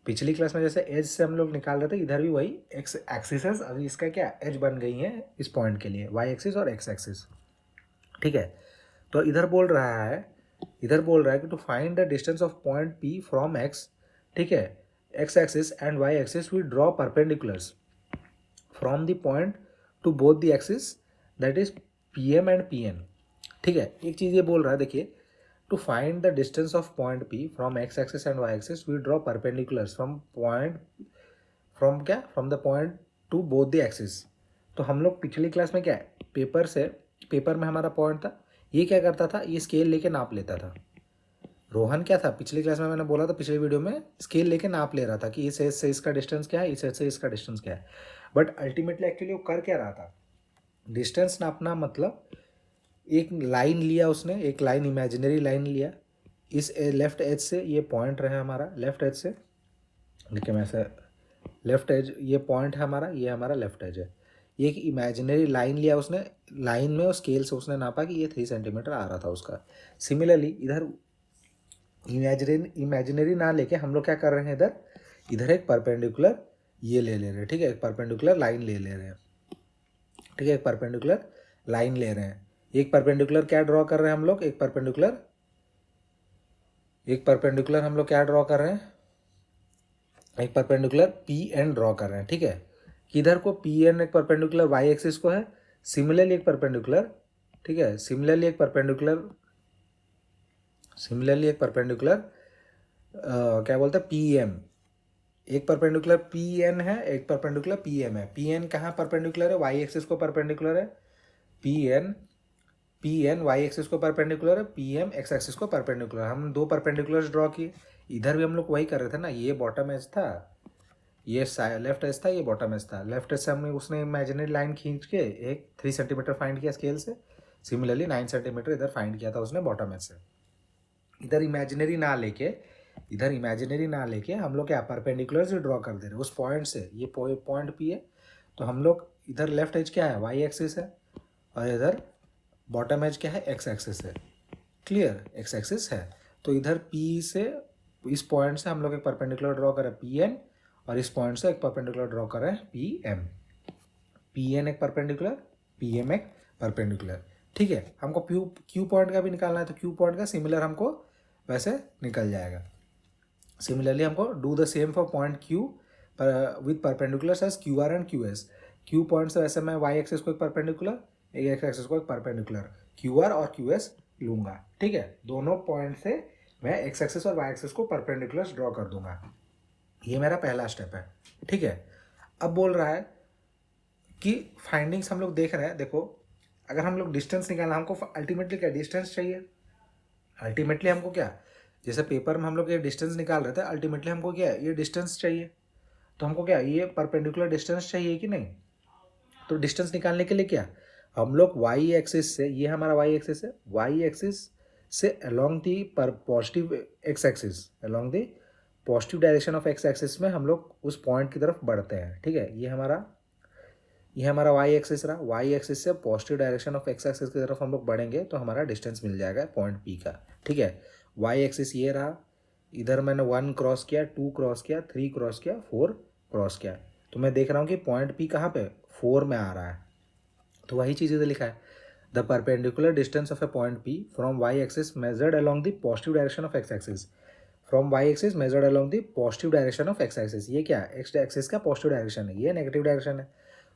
पिछली क्लास में, जैसे एज से हम लोग निकाल रहे थे, इधर भी वही एक्स एक्सिस, अभी इसका क्या एज बन गई है इस पॉइंट के लिए, वाई एक्सिस और एक्स एक्सिस, ठीक है। तो इधर बोल रहा है, इधर बोल रहा है कि to find the distance of point P from x, ठीक है, x axis and Y axis we draw perpendiculars from the point to both the axis that is PM and PN, ठीक है। एक चीज़ ये बोल रहा है, देखिए to find the distance of point P from x axis and Y axis we draw perpendiculars from point, from क्या, from the point to both the axis. तो हम लोग पिछली क्लास में क्या है, पेपर से, पेपर में हमारा पॉइंट था, ये क्या करता था, ये स्केल लेके नाप लेता था। रोहन क्या था पिछली क्लास में मैंने बोला था, पिछले वीडियो में स्केल लेके नाप ले रहा था कि इस एज से इसका डिस्टेंस क्या है, इस एज से इसका डिस्टेंस क्या है। बट अल्टीमेटली एक्चुअली वो कर क्या रहा था, डिस्टेंस नापना मतलब एक लाइन लिया उसने, एक लाइन इमेजिनरी लाइन लिया, इस लेफ्ट एज से ये पॉइंट रहे हमारा, लेफ्ट एज से देखिए मैं ऐसे, लेफ्ट एज ये पॉइंट है हमारा, ये हमारा लेफ्ट एज है, ये एक इमेजिनरी लाइन लिया उसने, लाइन में और स्केल से उसने नापा कि ये 3 सेंटीमीटर आ रहा था उसका। सिमिलरली इधर इमेजिनरी ना लेके हम लोग क्या कर रहे हैं, इधर इधर एक परपेंडिकुलर ये ले रहे हैं, ठीक है, एक परपेंडिकुलर लाइन ले रहे हैं, ठीक है, एक परपेंडिकुलर लाइन ले रहे हैं। एक परपेंडिकुलर क्या ड्रॉ कर रहे हैं हम लोग, एक परपेंडिकुलर हम लोग क्या ड्रॉ कर रहे हैं, एक परपेंडिकुलर PN ड्रॉ कर रहे हैं, ठीक है। किधर को, PN एक परपेंडिकुलर वाई एक्सिस को है, सिमिलरली एक परपेंडिकुलर, ठीक है, सिमिलरली एक परपेंडिकुलर क्या बोलते हैं PM, एक परपेंडिकुलर PN है, एक परपेंडिकुलर PM है। PN कहाँ परपेंडिकुलर है, वाई एक्सिस को परपेंडिकुलर है, PN वाई एक्सिस को परपेंडिकुलर है, PM एक्स एक्सिस को परपेंडिकुलर। हम दो परपेंडिकुलर्स ड्रॉ किए, इधर भी हम लोग वही कर रहे थे ना, ये बॉटम एज था, ये लेफ्ट एज था, ये बॉटम एज था। लेफ्ट एज से हमने उसने इमेजिनरी लाइन खींच के एक 3 सेंटीमीटर फाइंड किया स्केल से, सिमिलरली 9 सेंटीमीटर इधर फाइंड किया था उसने बॉटम एज से। इधर इमेजिनरी ना लेके हम लोग क्या परपेंडिकुलर से ड्रॉ कर दे रहे उस पॉइंट से, ये पॉइंट P है, तो हम लोग इधर लेफ्ट एज क्या है, वाई एक्सिस है, और इधर बॉटम एज क्या है, एक्स एक्सिस है। क्लियर? एक्स एक्सिस है। तो इधर P से, इस पॉइंट से हम लोग एक परपेंडिकुलर ड्रॉ करें PN, और इस पॉइंट से एक परपेंडिकुलर ड्रॉ करें PM। PN एक परपेंडिकुलर, PM एक परपेंडिकुलर, ठीक है। हमको Q पॉइंट का भी निकालना है, तो Q पॉइंट का सिमिलर हमको वैसे निकल जाएगा। सिमिलरली हमको do the same for point Q with perpendicular as QR and QS। Q point से वैसे मैं वाई एक्सिस को एक परपेंडिकुलर, एक एक्स एक्सिस को एक परपेंडिकुलर, QR और QS लूंगा, ठीक है। दोनों पॉइंट से मैं एक्स एक्सिस और वाई एक्सिस को परपेंडिकुलर ड्रॉ कर दूंगा। ये मेरा पहला स्टेप है, ठीक है। अब बोल रहा है कि फाइंडिंग्स हम लोग देख रहे हैं, देखो अगर हम लोग डिस्टेंस निकालना, हमको अल्टीमेटली क्या डिस्टेंस चाहिए, अल्टीमेटली हमको क्या जैसे पेपर में हम लोग ये डिस्टेंस निकाल रहे थे, अल्टीमेटली हमको क्या है, ये डिस्टेंस चाहिए, तो हमको क्या ये परपेंडिकुलर डिस्टेंस चाहिए कि नहीं। तो डिस्टेंस निकालने के लिए क्या हम लोग वाई एक्सिस से, ये हमारा वाई एक्सिस है, वाई एक्सिस से अलोंग दी पर positive x axis, along the positive direction of x axis में हम लोग उस पॉइंट की तरफ बढ़ते हैं। ठीक है, ये हमारा वाई एक्सिस रहा, वाई एक्सिस से positive direction of x axis की तरफ हम लोग बढ़ेंगे तो हमारा डिस्टेंस मिल जाएगा पॉइंट पी का। ठीक है, वाई एक्सिस ये रहा, इधर मैंने 1 क्रॉस किया, 2 क्रॉस किया, 3 क्रॉस किया, 4 क्रॉस किया, तो मैं देख रहा हूँ कि पॉइंट पी कहाँ पे 4 में आ रहा है। तो वही चीज़ इधर लिखा है, the perpendicular distance of a point P from y axis measured along the positive direction of x axis, from y axis measured along the positive direction of x axis. ये क्या है, एक्स एक्सिस का positive direction है, ये negative direction है।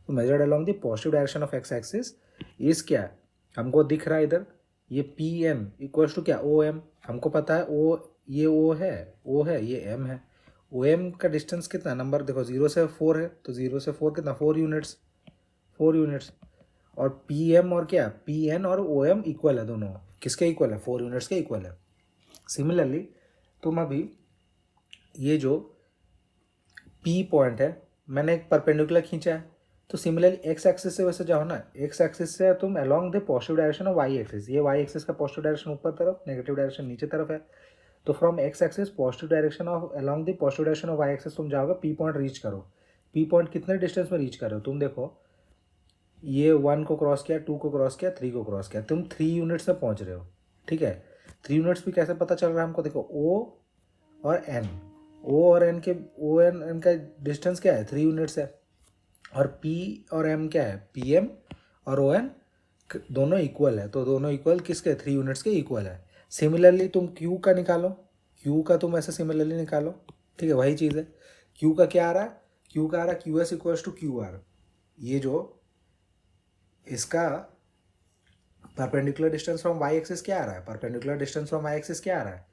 तो measured along the positive direction of x axis is क्या है, हमको दिख रहा है इधर ये पी एम इक्वल्स टू क्या ओ एम, हमको पता है ओ, ये ओ है, ये एम है। ओ एम का डिस्टेंस कितना, नंबर देखो 0 से 4 है, तो 0 से 4 कितना 4 यूनिट्स, 4 यूनिट्स। और पी एम और क्या पी एन और ओ एम इक्वल है, दोनों किसके इक्वल है, 4 यूनिट्स के इक्वल है। सिमिलरली तुम अभी ये जो पी पॉइंट है मैंने एक परपेंडिकुलर खींचा है, तो सिमिलरली एक्स एक्सिस से वैसे जाओ ना, एक्स एक्सिस से तुम along the positive direction of Y axis, ये वाई एक्सिस का पॉजिटिव डायरेक्शन ऊपर तरफ, नेगेटिव डायरेक्शन नीचे तरफ है, तो from x axis positive direction of along the positive direction of Y axis तुम जाओगे पी पॉइंट रीच करो। पी पॉइंट कितने डिस्टेंस में रीच करो, तुम देखो ये 1 को क्रॉस किया, 2 को क्रॉस किया, 3 को क्रॉस किया, तुम 3 यूनिट्स में पहुंच रहे हो। ठीक है, 3 यूनिट्स भी कैसे पता चल रहा है हमको, देखो ओ और एन, ओ और एन के, ओ एन का डिस्टेंस क्या है 3 यूनिट्स है, और पी और एम क्या है, पी एम और ओ एन दोनों इक्वल है, तो दोनों इक्वल किसके 3 यूनिट्स के इक्वल है। सिमिलरली तुम क्यू का निकालो, क्यू का तुम ऐसे सिमिलरली निकालो। ठीक है, वही चीज़ है, क्यू का क्या आ रहा है, क्यू का आ रहा है Q S equals to Q R, ये जो इसका perpendicular distance from y axis क्या आ रहा है, perpendicular distance from y axis क्या आ रहा है,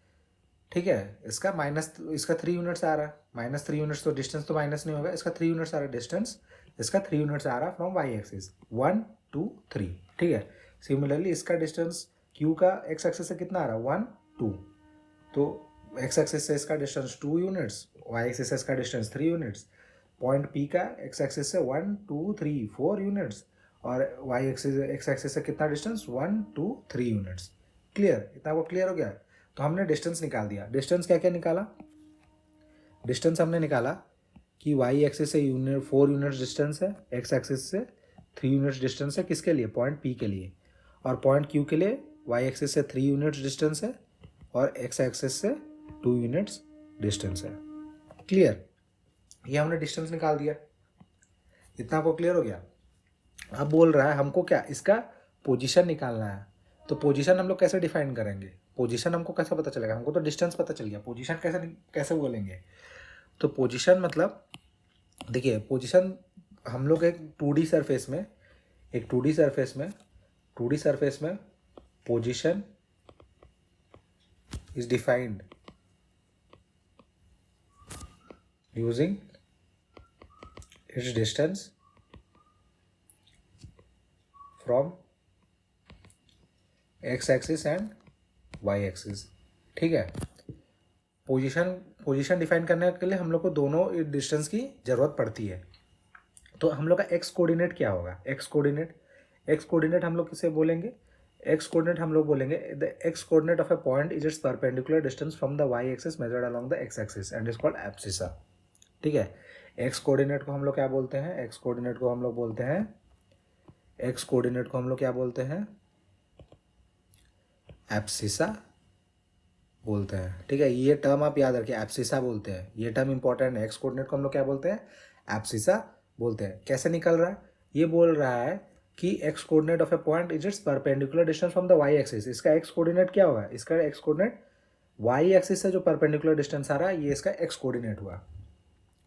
ठीक है, इसका माइनस, इसका 3 यूनिट्स आ रहा है, माइनस 3 यूनिट्स, तो डिस्टेंस तो माइनस नहीं होगा, इसका 3 यूनिट्स आ रहा है डिस्टेंस, इसका 3 यूनिट्स आ रहा है फ्रॉम वाई एक्सिस 1 2 3। ठीक है, सिमिलरली इसका डिस्टेंस क्यू का एक्स एक्सिस से कितना आ रहा है 1 2, तो एक्स एक्सिस से इसका डिस्टेंस 2 यूनिट्स, वाई एक्सिस से इसका डिस्टेंस 3 यूनिट्स, पॉइंट पी का एक्स एक्सिस से 1 2 3 4 यूनिट्स, और वाई एक्सिस एक्स एक्सिस से कितना डिस्टेंस 1 2 3 यूनिट्स। क्लियर, इतना वो क्लियर हो गया। तो हमने डिस्टेंस निकाल दिया, डिस्टेंस क्या क्या निकाला, डिस्टेंस हमने निकाला कि वाई एक्सिस से 4 यूनिट्स डिस्टेंस है, एक्स एक्सिस से 3 यूनिट्स डिस्टेंस है, किसके लिए, पॉइंट पी के लिए, और पॉइंट क्यू के लिए वाई एक्सिस से 3 यूनिट्स डिस्टेंस है और एक्स एक्सिस से 2 यूनिट्स डिस्टेंस है। क्लियर, ये हमने डिस्टेंस निकाल दिया, इतना आपको क्लियर हो गया। अब बोल रहा है हमको क्या, इसका पोजीशन निकालना है, तो पोजीशन हम लोग कैसे डिफाइन करेंगे, पोजीशन हमको कैसे पता चलेगा, हमको तो डिस्टेंस पता चल गया, पोजीशन कैसे कैसे बोलेंगे। तो पोजीशन मतलब देखिए, पोजीशन हम लोग एक 2D सरफेस में, एक 2D सरफेस में position is defined using its distance from x axis and Y axis. ठीक है, पोजीशन डिफाइन करने के लिए हम लोग को दोनों डिस्टेंस की ज़रूरत पड़ती है। तो हम लोग का एक्स कोऑर्डिनेट क्या होगा, एक्स कोऑर्डिनेट हम लोग किसे बोलेंगे, एक्स कोऑर्डिनेट हम लोग बोलेंगे the x coordinate of a point is its perpendicular distance from the Y axis measured along the x axis and is called abscissa. ठीक है, एक्स कोऑर्डिनेट को हम लोग क्या बोलते हैं, एक्स कोऑर्डिनेट को हम लोग बोलते हैं, एक्स कोऑर्डिनेट को हम लोग क्या बोलते हैं, एब्सिसा बोलते हैं। ठीक है, ये टर्म आप याद रखिए, एब्सिसा बोलते हैं, ये टर्म इंपॉर्टेंट है। एक्स कोऑर्डिनेट को हम लोग क्या बोलते हैं, एब्सिसा बोलते हैं। कैसे निकल रहा है, ये बोल रहा है कि x coordinate of a point is its perpendicular distance from the Y axis, इसका एक्स कोऑर्डिनेट क्या होगा, इसका एक्स कोऑर्डिनेट वाई एक्सिस से जो परपेंडिकुलर डिस्टेंस आ रहा है ये इसका एक्स कोऑर्डिनेट हुआ।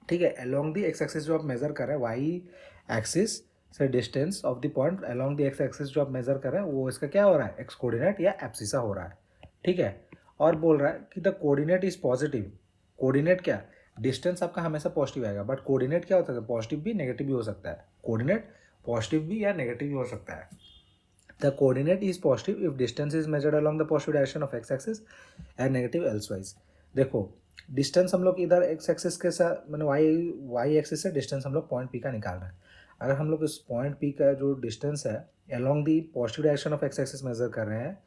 ठीक है, अलोंग द एक्स एक्सिस जो आप मेजर कर रहे हैं, वाई एक्सिस से distance of the point along the x axis जो आप मेजर कर रहे हैं वो इसका क्या हो रहा है, एक्स कोऑर्डिनेट या एब्सिसा हो रहा है। ठीक है, और बोल रहा है कि the coordinate is positive, coordinate क्या, डिस्टेंस आपका हमेशा पॉजिटिव आएगा, बट कोऑर्डिनेट क्या होता है, पॉजिटिव भी नेगेटिव भी हो सकता है, कोऑर्डिनेट पॉजिटिव भी या नेगेटिव भी हो सकता है। The coordinate is positive if distance is measured along the positive direction of x axis and negative elsewise. देखो डिस्टेंस हम लोग इधर एक्स एक्सिस के साथ मैंने वाई एक्सिस से डिस्टेंस हम लोग पॉइंट पी का निकाल रहे हैं। अगर हम लोग इस पॉइंट पी का जो डिस्टेंस है along the positive direction of x axis measure कर रहे हैं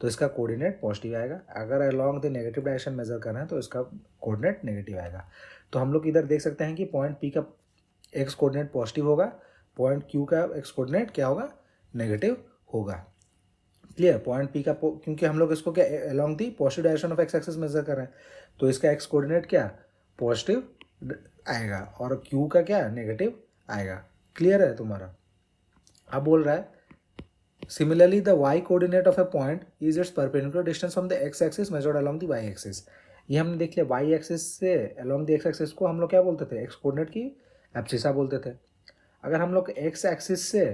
तो इसका कोऑर्डिनेट पॉजिटिव आएगा। अगर along the negative direction measure कर रहे हैं तो इसका कोऑर्डिनेट नेगेटिव आएगा। तो हम लोग इधर देख सकते हैं कि पॉइंट पी का एक्स कोऑर्डिनेट पॉजिटिव होगा, पॉइंट क्यू का एक्स कोऑर्डिनेट क्या होगा, नेगेटिव होगा। क्लियर। पॉइंट पी का क्योंकि हम लोग इसको क्या along the positive direction of x axis measure कर रहे हैं तो इसका एक्स कोऑर्डिनेट क्या पॉजिटिव आएगा और क्यू का क्या नेगेटिव आएगा। क्लियर है तुम्हारा। अब बोल रहा है similarly the y coordinate of a point is its perpendicular distance from the x axis measured along the Y axis. ये हमने देख लिया वाई एक्सिस से अलॉन्ग द एक्स एक्सिस को हम लोग क्या बोलते थे, एक्स कोऑर्डिनेट की एब्सिसा बोलते थे। अगर हम लोग एक्स एक्सिस से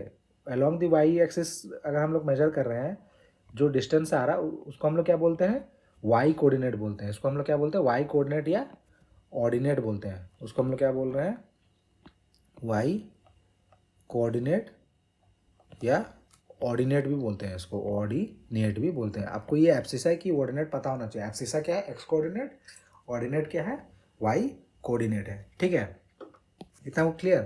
अलॉन्ग द वाई एक्सिस अगर हम लोग मेजर कर रहे हैं जो डिस्टेंस आ रहा है उसको हम लोग क्या बोलते हैं, वाई कोऑर्डिनेट बोलते हैं। इसको हम लोग क्या बोलते हैं, वाई कोऑर्डिनेट या ऑर्डिनेट बोलते हैं। उसको हम लोग क्या बोल रहे हैं, वाई कोऑर्डिनेट या ऑर्डिनेट भी बोलते हैं, इसको ऑर्डिनेट भी बोलते हैं। आपको ये एब्सिसा की ऑर्डिनेट पता होना चाहिए। एब्सिसा क्या है, एक्स कोऑर्डिनेट, ऑर्डिनेट क्या है, वाई कोऑर्डिनेट है। ठीक है, इतना वो क्लियर।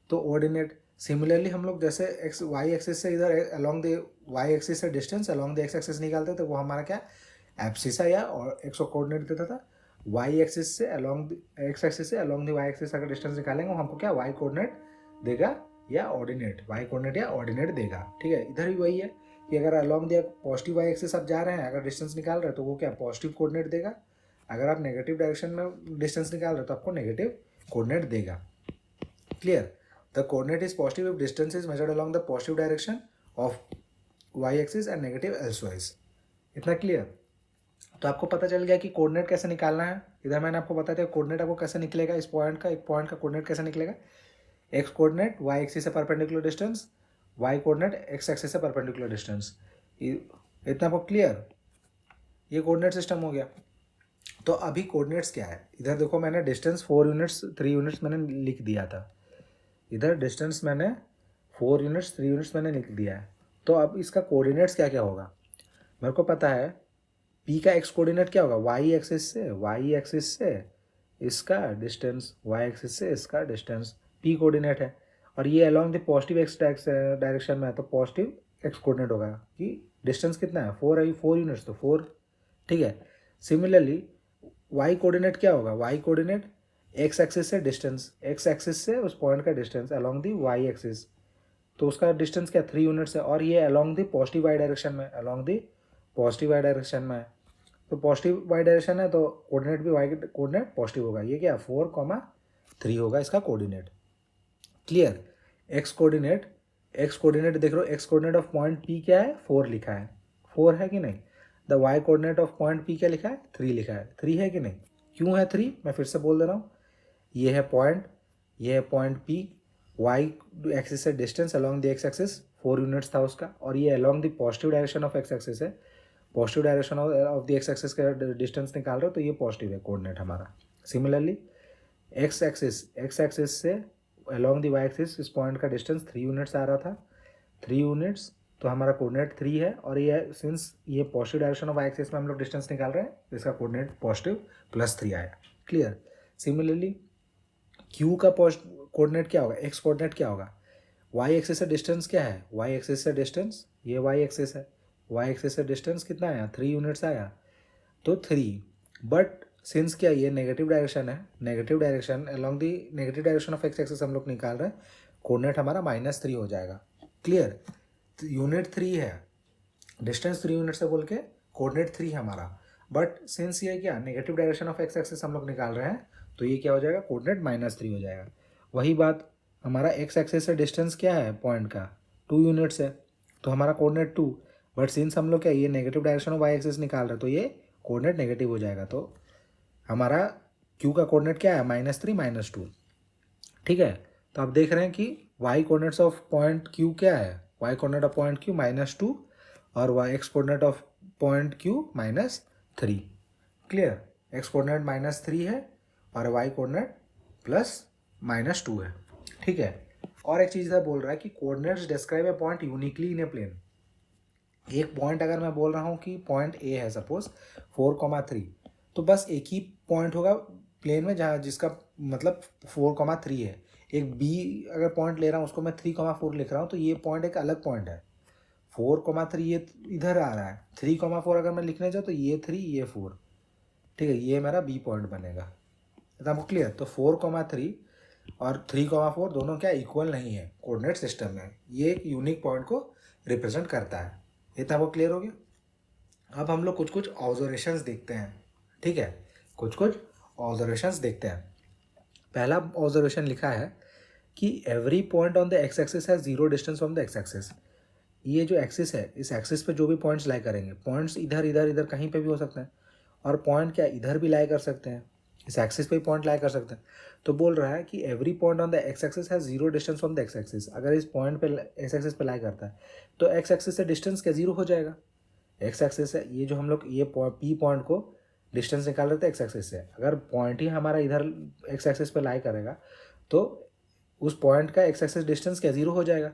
तो ऑर्डिनेट सिमिलरली हम लोग जैसे एक्स वाई एक्सिस से इधर अलॉन्ग द वाई एक्सिस से distance along the x axis निकालते थे, वो हमारा क्या एब्सिसा या एक्स कोऑर्डिनेट देता था। वाई एक्सिस से अलॉन्ग एक्स एक्सिस से अलॉन्ग द वाई एक्सिस अगर डिस्टेंस निकालेंगे वो हमको क्या वाई कोऑर्डिनेट देगा या ऑर्डिनेट, वाई कोऑर्डिनेट या ऑर्डिनेट देगा। ठीक है, इधर भी वही है कि अगर along the positive y axis आप जा रहे हैं, अगर डिस्टेंस निकाल रहे हैं तो वो क्या पॉजिटिव कोऑर्डिनेट देगा। अगर आप नेगेटिव डायरेक्शन में डिस्टेंस निकाल रहे हो तो आपको नेगेटिव कोऑर्डिनेट देगा। Clear. The coordinate is positive if distance is measured along the positive direction of Y axis and negative elsewise. इतना क्लियर। तो आपको पता चल गया कि कोऑर्डिनेट कैसे निकालना है। इधर मैंने आपको बता दिया कोऑर्डिनेट आपको कैसे निकलेगा, इस पॉइंट का, एक पॉइंट का कोऑर्डिनेट कैसे निकलेगा। एक्स कोऑर्डिनेट वाई एक्सिस से perpendicular distance, y coordinate x axis से परपेंडिकुलर डिस्टेंस। इतना आपको क्लियर। ये कोऑर्डिनेट सिस्टम हो गया। तो अभी कोऑर्डिनेट्स क्या है, इधर देखो मैंने डिस्टेंस 4 यूनिट्स 3 यूनिट्स मैंने लिख दिया था। इधर डिस्टेंस मैंने 4 यूनिट्स 3 यूनिट्स मैंने लिख दिया है। तो अब इसका कोऑर्डिनेट्स क्या क्या होगा, मेरे को पता है पी का एक्स कोऑर्डिनेट क्या होगा, वाई एक्सिस से इसका डिस्टेंस, वाई एक्सिस से इसका डिस्टेंस पी कोऑर्डिनेट है। और ये along the positive x direction में है तो पॉजिटिव एक्स कोऑर्डिनेट होगा कि डिस्टेंस कितना है 4 है, 4 यूनिट्स तो 4। ठीक है। सिमिलरली वाई कोऑर्डिनेट क्या होगा, वाई कोऑर्डिनेट एक्स एक्सिस से डिस्टेंस, एक्स एक्सिस से उस पॉइंट का distance along the Y axis, तो उसका डिस्टेंस क्या 3 यूनिट्स है। और ये along the positive Y direction में, along the positive Y direction में है। तो पॉजिटिव वाई डायरेक्शन है तो कोऑर्डिनेट भी वाई कोऑर्डिनेट पॉजिटिव होगा। ये क्या 4,3 होगा इसका कोऑर्डिनेट। क्लियर। एक्स कोऑर्डिनेट देख रहे हो, x coordinate of point P क्या है 4 लिखा है, 4 है कि नहीं। The y coordinate of point P क्या लिखा है 3 लिखा है, 3 है कि नहीं। क्यों है 3, मैं फिर से बोल दे रहा हूँ। ये है पॉइंट पी, वाई एक्सिस से distance along the x axis 4 units था उसका, और ये along the positive direction of x axis है, positive direction of the x axis का डिस्टेंस निकाल रहे हो तो ये पॉजिटिव है कोऑर्डिनेट हमारा। सिमिलरली एक्स एक्सिस से अलॉन्ग द वाई एक्सिस इस पॉइंट का डिस्टेंस 3 यूनिट्स आ रहा था, 3 यूनिट्स, तो हमारा कोऑर्डिनेट 3 है। और ये सिंस ये positive direction of Y axis में हम लोग डिस्टेंस निकाल रहे हैं तो इसका कोऑर्डिनेट पॉजिटिव +3 आया। क्लियर। सिमिलरली क्यू का कोऑर्डिनेट क्या होगा, एक्स कोऑर्डिनेट क्या होगा, वाई एक्सिस से डिस्टेंस क्या है, वाई एक्सिस से डिस्टेंस, ये वाई एक्सिस है, वाई एक्सिस से डिस्टेंस कितना आया 3 यूनिट्स आया तो 3। बट सिंस क्या ये नेगेटिव डायरेक्शन है, negative direction along the negative direction of x axis हम लोग निकाल रहे हैं, कोऑर्डिनेट हमारा -3 हो जाएगा। क्लियर। यूनिट 3 है, डिस्टेंस 3 यूनिट से बोल के कोऑर्डिनेट 3 है हमारा। बट सिंस ये क्या negative direction of x axis हम लोग निकाल रहे हैं तो ये क्या हो जाएगा, कोऑर्डिनेट -3 हो जाएगा। वही बात हमारा एक्स एक्सिस से डिस्टेंस क्या है पॉइंट का 2 यूनिट्स है तो हमारा कोऑर्डिनेट 2। बट सिंस हम लोग क्या ये negative direction of Y axis निकाल रहे हैं तो ये कोऑर्डिनेट नेगेटिव हो जाएगा। तो हमारा क्यू का कोऑर्डिनेट क्या है -3 -2। ठीक है। तो आप देख रहे हैं कि y coordinates of point Q क्या है, y coordinate of point Q -2 और y x coordinate of point Q -3। Clear. X coordinate -3 है और वाई कोऑर्डिनेट +-2 है। ठीक है। और एक चीज़ इधर बोल रहा है कि coordinates describe a point uniquely in a plane. एक पॉइंट अगर मैं बोल रहा हूँ कि पॉइंट ए है सपोज 4,3, तो बस एक ही पॉइंट होगा प्लेन में जहाँ जिसका मतलब 4,3 है। एक बी अगर पॉइंट ले रहा हूँ उसको मैं 3,4 लिख रहा हूँ, तो ये पॉइंट एक अलग पॉइंट है। 4,3 ये इधर आ रहा है, 3,4 अगर मैं लिखने जाऊँ तो ये 3 ये 4, ठीक है, ये मेरा बी पॉइंट बनेगा। एकदम क्लियर। तो 4,3 और 3,4 दोनों क्या इक्वल नहीं है कोऑर्डिनेट सिस्टम में, ये एक यूनिक पॉइंट को रिप्रेजेंट करता है। इतना वो क्लियर हो गया। अब हम लोग कुछ कुछ ऑब्जर्वेशंस देखते हैं, ठीक है, कुछ कुछ ऑब्जर्वेशंस देखते हैं। पहला ऑब्जर्वेशन लिखा है कि every point on the x axis has zero distance from the x axis. ये जो एक्सिस है, इस एक्सिस पे जो भी पॉइंट्स लाई करेंगे, पॉइंट्स इधर इधर इधर कहीं पे भी हो सकते हैं, और पॉइंट क्या इधर भी लाई कर सकते हैं, इस एक्सिस पे भी पॉइंट लाई कर सकते हैं। तो बोल रहा है कि every point on the x axis has zero distance from the x axis. अगर इस पॉइंट पे एक्स एक्सिस पे लाई करता है तो एक्स एक्सिस से डिस्टेंस क्या जीरो हो जाएगा। एक्स एक्सिस है, ये जो हम लोग ये पी पॉइंट को डिस्टेंस निकाल रहे थे एक्स एक्सिस से, अगर पॉइंट ही हमारा इधर एक्स एक्सिस पे लाई करेगा तो उस पॉइंट का एक्स एक्सिस डिस्टेंस क्या जीरो हो जाएगा।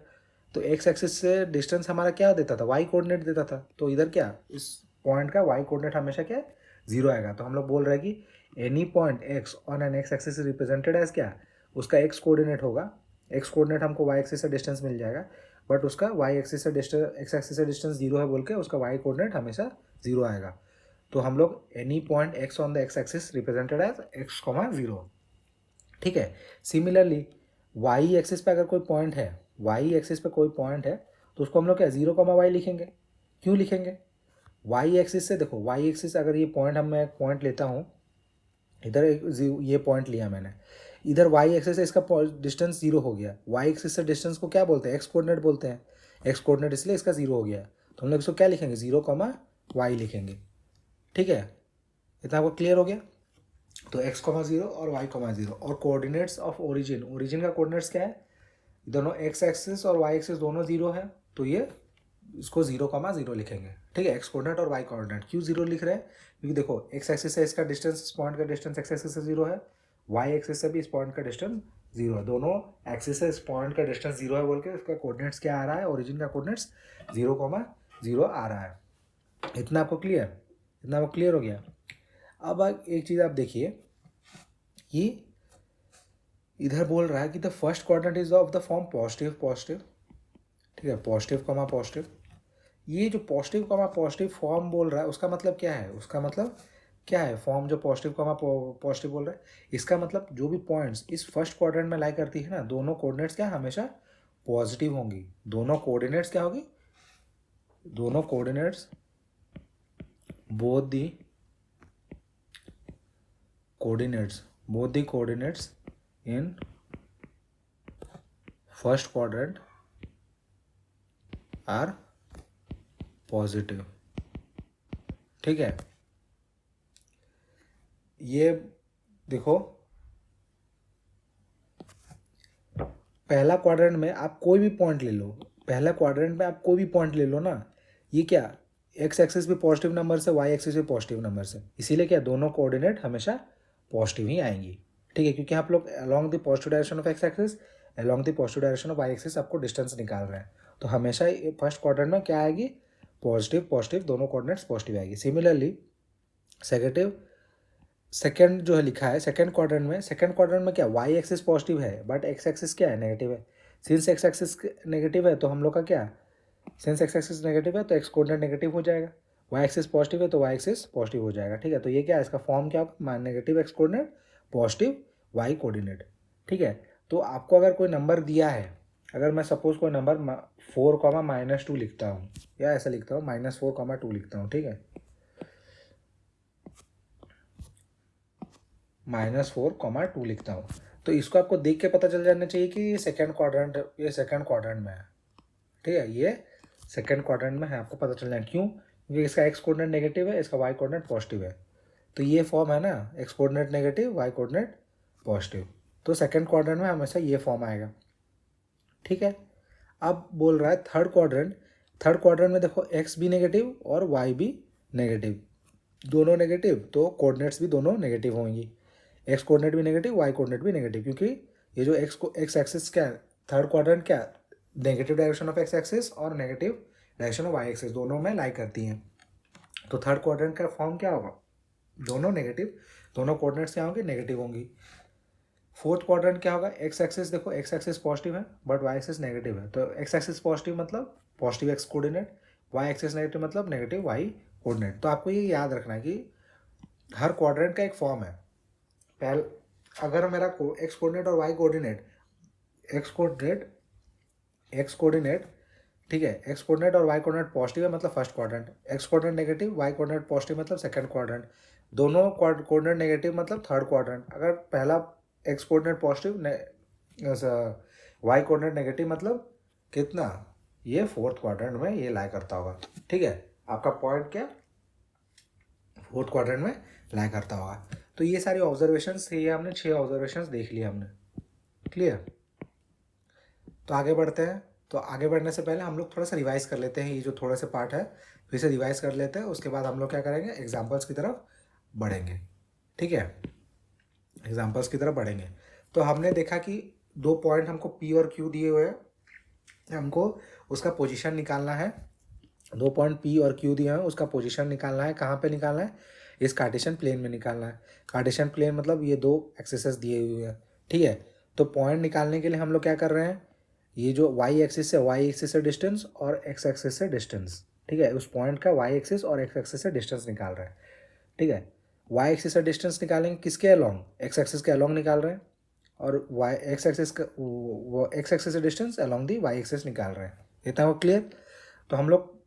तो एक्स एक्सिस से डिस्टेंस हमारा क्या देता था, वाई कोऑर्डिनेट देता था, तो इधर क्या इस पॉइंट का वाई कोऑर्डिनेट हमेशा क्या जीरो आएगा। तो हम लोग बोल रहे हैं कि any point x on an x axis represented as क्या, उसका एक्स कोऑर्डिनेट होगा, एक्स कोऑर्डिनेट हमको वाई एक्सिस से डिस्टेंस मिल जाएगा, बट उसका वाई एक्सिस से डिस्टेंस एक्स एक्सिस से डिस्टेंस जीरो है बोल के उसका वाई कोऑर्डिनेट हमेशा जीरो आएगा। तो हम लोग any point x on the x axis represented as x comma zero, ठीक है। सिमिलरली वाई एक्सिस पे अगर कोई पॉइंट है, वाई एक्सिस पे कोई पॉइंट है तो उसको हम लोग क्या जीरो कॉमा वाई लिखेंगे। क्यों लिखेंगे, वाई एक्सिस से देखो, वाई एक्सिस अगर ये पॉइंट मैं एक पॉइंट लेता हूँ, इधर एक ये पॉइंट लिया मैंने, इधर वाई एक्सिस से इसका डिस्टेंस जीरो हो गया। वाई एक्सिस से डिस्टेंस को क्या बोलते हैं, एक्स कोऑर्डिनेट बोलते हैं। एक्स कोऑर्डिनेट इसलिए इसका जीरो हो गया, तो हम लोग इसको क्या लिखेंगे, जीरो कॉमा वाई लिखेंगे, ठीक है। इतना आपको क्लियर हो गया। तो एक्स कॉमा जीरो और वाई कॉमा जीरो, और कोऑर्डिनेट्स ऑफ ओरिजिन, ओरिजिन का कोऑर्डिनेट्स क्या है, दोनों एक्स एक्सिस और वाई एक्सिस दोनों जीरो है, तो ये इसको जीरो कॉमा जीरो लिखेंगे, ठीक है। एक्स कोऑर्डिनेट और वाई कोऑर्डिनेट क्यों जीरो लिख रहे हैं, क्योंकि देखो एक्स एक्सिस से इसका डिस्टेंस, इस पॉइंट का डिस्टेंस एक्स एक्सिस से जीरो है, वाई एक्सिस से भी इस पॉइंट का डिस्टेंस जीरो है, दोनों एक्सिस से इस पॉइंट का डिस्टेंस जीरो है बोल के इसका कोऑर्डिनेट्स क्या आ रहा है, ओरिजिन का कोऑर्डिनेट्स जीरो कॉमा जीरो आ रहा है। इतना आपको क्लियर, इतना आपको क्लियर हो गया। अब एक चीज़ आप देखिए कि इधर बोल रहा है कि the first quadrant is of the form positive positive, ठीक है, पॉजिटिव कॉमा पॉजिटिव। ये जो पॉजिटिव कॉमा पॉजिटिव फॉर्म बोल रहा है उसका मतलब क्या है, उसका मतलब क्या है फॉर्म जो पॉजिटिव कॉमा पॉजिटिव बोल रहा है, इसका मतलब जो भी पॉइंट्स इस फर्स्ट क्वाड्रेंट में लाई करती है ना, दोनों कोऑर्डिनेट्स क्या हमेशा पॉजिटिव होंगी। दोनों कोऑर्डिनेट्स क्या होगी, दोनों coordinates both the coordinates in first quadrant are positive, ठीक है। ये देखो पहला क्वाड्रेंट में आप कोई भी पॉइंट ले लो, पहला क्वाड्रेंट में आप कोई भी पॉइंट ले लो ना, ये क्या एक्स एक्सिस भी पॉजिटिव नंबर से, वाई एक्सिस भी पॉजिटिव नंबर से, इसीलिए क्या दोनों कोऑर्डिनेट हमेशा पॉजिटिव ही आएंगी, ठीक है, क्योंकि आप लोग along the positive direction of x axis, along the positive direction of Y axis आपको डिस्टेंस निकाल रहे हैं, तो हमेशा फर्स्ट क्वाड्रेंट में क्या आएगी, पॉजिटिव पॉजिटिव दोनों कोऑर्डिनेट्स पॉजिटिव आएगी। सिमिलरली सेकेंड जो है लिखा है सेकेंड क्वाड्रेंट में क्या वाई एक्सिस पॉजिटिव है बट एक्स एक्सिस क्या है, नेगेटिव है। सिंस एक्स एक्सिस नेगेटिव है तो हम लोग का क्या, सिंस एक्स एक्सिस नेगेटिव है तो एक्स कोऑर्डिनेट नेगेटिव हो जाएगा, वाई एक्सिस पॉजिटिव है तो वाई एक्सिस पॉजिटिव हो जाएगा, ठीक है। तो ये क्या है, इसका फॉर्म क्या होगा, negative x coordinate positive y coordinate, ठीक है। तो आपको अगर कोई नंबर दिया है, अगर मैं सपोज कोई नंबर 4,-2 लिखता हूँ, या ऐसा लिखता हूँ -4,2 लिखता हूँ, ठीक है, -4,2 लिखता हूँ, तो इसको आपको देख के पता चल जाना चाहिए कि ये सेकेंड क्वाड्रेंट में है, ठीक है, ये सेकेंड क्वाड्रेंट में है, आपको पता चल जाए क्यों, क्योंकि इसका एक्स कोऑर्डिनेट नेगेटिव है, इसका वाई कोऑर्डिनेट पॉजिटिव है, तो ये फॉर्म है ना, x coordinate negative Y coordinate positive, तो सेकेंड क्वाड्रेंट में हमेशा ये फॉर्म आएगा, ठीक है। अब बोल रहा है थर्ड क्वाड्रेंट में देखो एक्स भी नेगेटिव और वाई भी नेगेटिव, दोनों नेगेटिव, तो कोऑर्डिनेट्स भी दोनों नेगेटिव होंगी, एक्स कोऑर्डिनेट भी नेगेटिव वाई कोऑर्डिनेट भी नेगेटिव, क्योंकि ये जो एक्स एक्सिस क्या है, थर्ड क्वाड्रेंट क्या, negative direction of x axis और negative direction of Y axis दोनों में लाई करती हैं। तो थर्ड क्वाड्रेंट का फॉर्म क्या होगा, दोनों नेगेटिव, दोनों कोऑर्डिनेट्स क्या होंगे, नेगेटिव होंगी। फोर्थ क्वाड्रेंट क्या होगा, एक्स एक्सिस, देखो एक्स एक्सिस पॉजिटिव है बट वाई एक्सिस नेगेटिव है, तो एक्स एक्सिस पॉजिटिव मतलब positive x coordinate, y axis negative मतलब नेगेटिव वाई कोऑर्डिनेट। तो आपको ये याद रखना है कि हर क्वाड्रेंट का एक फॉर्म है। पहले अगर मेरा एक्स कोऑर्डिनेट और वाई कोऑर्डिनेट, एक्स कोऑर्डिनेट ठीक है, एक्स कोऑर्डिनेट और वाई कोऑर्डिनेट पॉजिटिव है मतलब first quadrant, x coordinate negative, Y coordinate positive मतलब सेकंड क्वाड्रेंट, दोनों कोऑर्डिनेट नेगेटिव मतलब थर्ड क्वाड्रेंट। अगर पहला x coordinate positive, y coordinate negative मतलब कितना, ये फोर्थ क्वाड्रेंट में ये लाई करता होगा। ठीक है, आपका पॉइंट क्या फोर्थ क्वाड्रेंट में लाई करता होगा। तो ये सारी ऑब्जर्वेशंस थे, ये हमने 6 ऑब्जर्वेशंस देख लिए हमने, क्लियर। तो आगे बढ़ते हैं। तो आगे बढ़ने से पहले हम लोग थोड़ा सा रिवाइज कर लेते हैं, ये जो थोड़ा सा पार्ट है फिर से रिवाइज कर लेते हैं, उसके बाद हम लोग क्या करेंगे, एग्जाम्पल्स की तरफ बढ़ेंगे। ठीक है, एग्जाम्पल्स की तरफ बढ़ेंगे। तो हमने देखा कि 2 पॉइंट हमको पी और क्यू दिए हुए हैं, हमको उसका पोजीशन निकालना है। 2 पॉइंट पी और क्यू दिए हैं, उसका पोजीशन निकालना है। कहाँ पे निकालना है, इस कार्टेशियन प्लेन में निकालना है। कार्टेशियन प्लेन मतलब ये 2 एक्सिस दिए हुए हैं। ठीक है, तो पॉइंट निकालने के लिए हम लोग क्या कर रहे हैं, ये जो वाई एक्सिस है, वाई एक्सिस से डिस्टेंस और एक्स एक्सिस से डिस्टेंस, ठीक है, उस पॉइंट का वाई एक्सिस और एक्स एक्सिस से डिस्टेंस निकाल रहे हैं। ठीक है, वाई एक्सिस से डिस्टेंस निकालेंगे किसके अलॉन्ग, एक्स एक्सिस के अलॉन्ग निकाल रहे हैं, और वाई एक्स एक्सिस का एक्स एक्सिस से distance along the Y axis निकाल रहे हैं। इतना वो क्लियर। तो हम लोग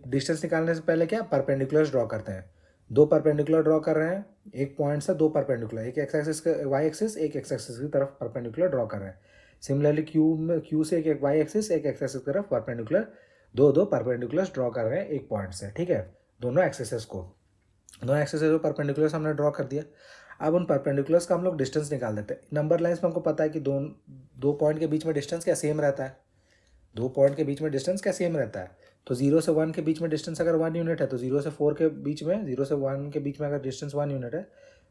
डिस्टेंस निकालने से पहले क्या परपेंडिकुलर्स ड्रॉ करते हैं। 2 परपेंडिकुलर ड्रॉ कर रहे हैं, एक पॉइंट से 2 परपेंडिकुलर, एक एक्स एक्सिस का वाई एक्सिस, एक एक्स एक्सिस की तरफ परपेंडिकुलर ड्रॉ कर रहे हैं। सिमिलरली क्यू से एक वाई एक्सिस, एक एक्स एक्सिस की तरफ परपेंडिकुलर, 2 परपेंडिकुलर्स ड्रॉ कर रहे हैं एक पॉइंट से। ठीक है, दोनों एक्सिसेस को, दोनों एक्सिस को परपेंडिकुलर्स हमने ड्रॉ कर दिया। अब उन परपेंडिकुलर्स का हम लोग डिस्टेंस निकाल देते हैं। नंबर लाइन्स में हमको पता है कि दो पॉइंट के बीच में डिस्टेंस क्या सेम रहता है, 2 पॉइंट के बीच में डिस्टेंस क्या सेम रहता है। तो 0 से 1 के बीच में डिस्टेंस अगर 1 यूनिट है, तो 0 से 4 के बीच में, 0 से 1 के बीच में अगर डिस्टेंस 1 यूनिट है,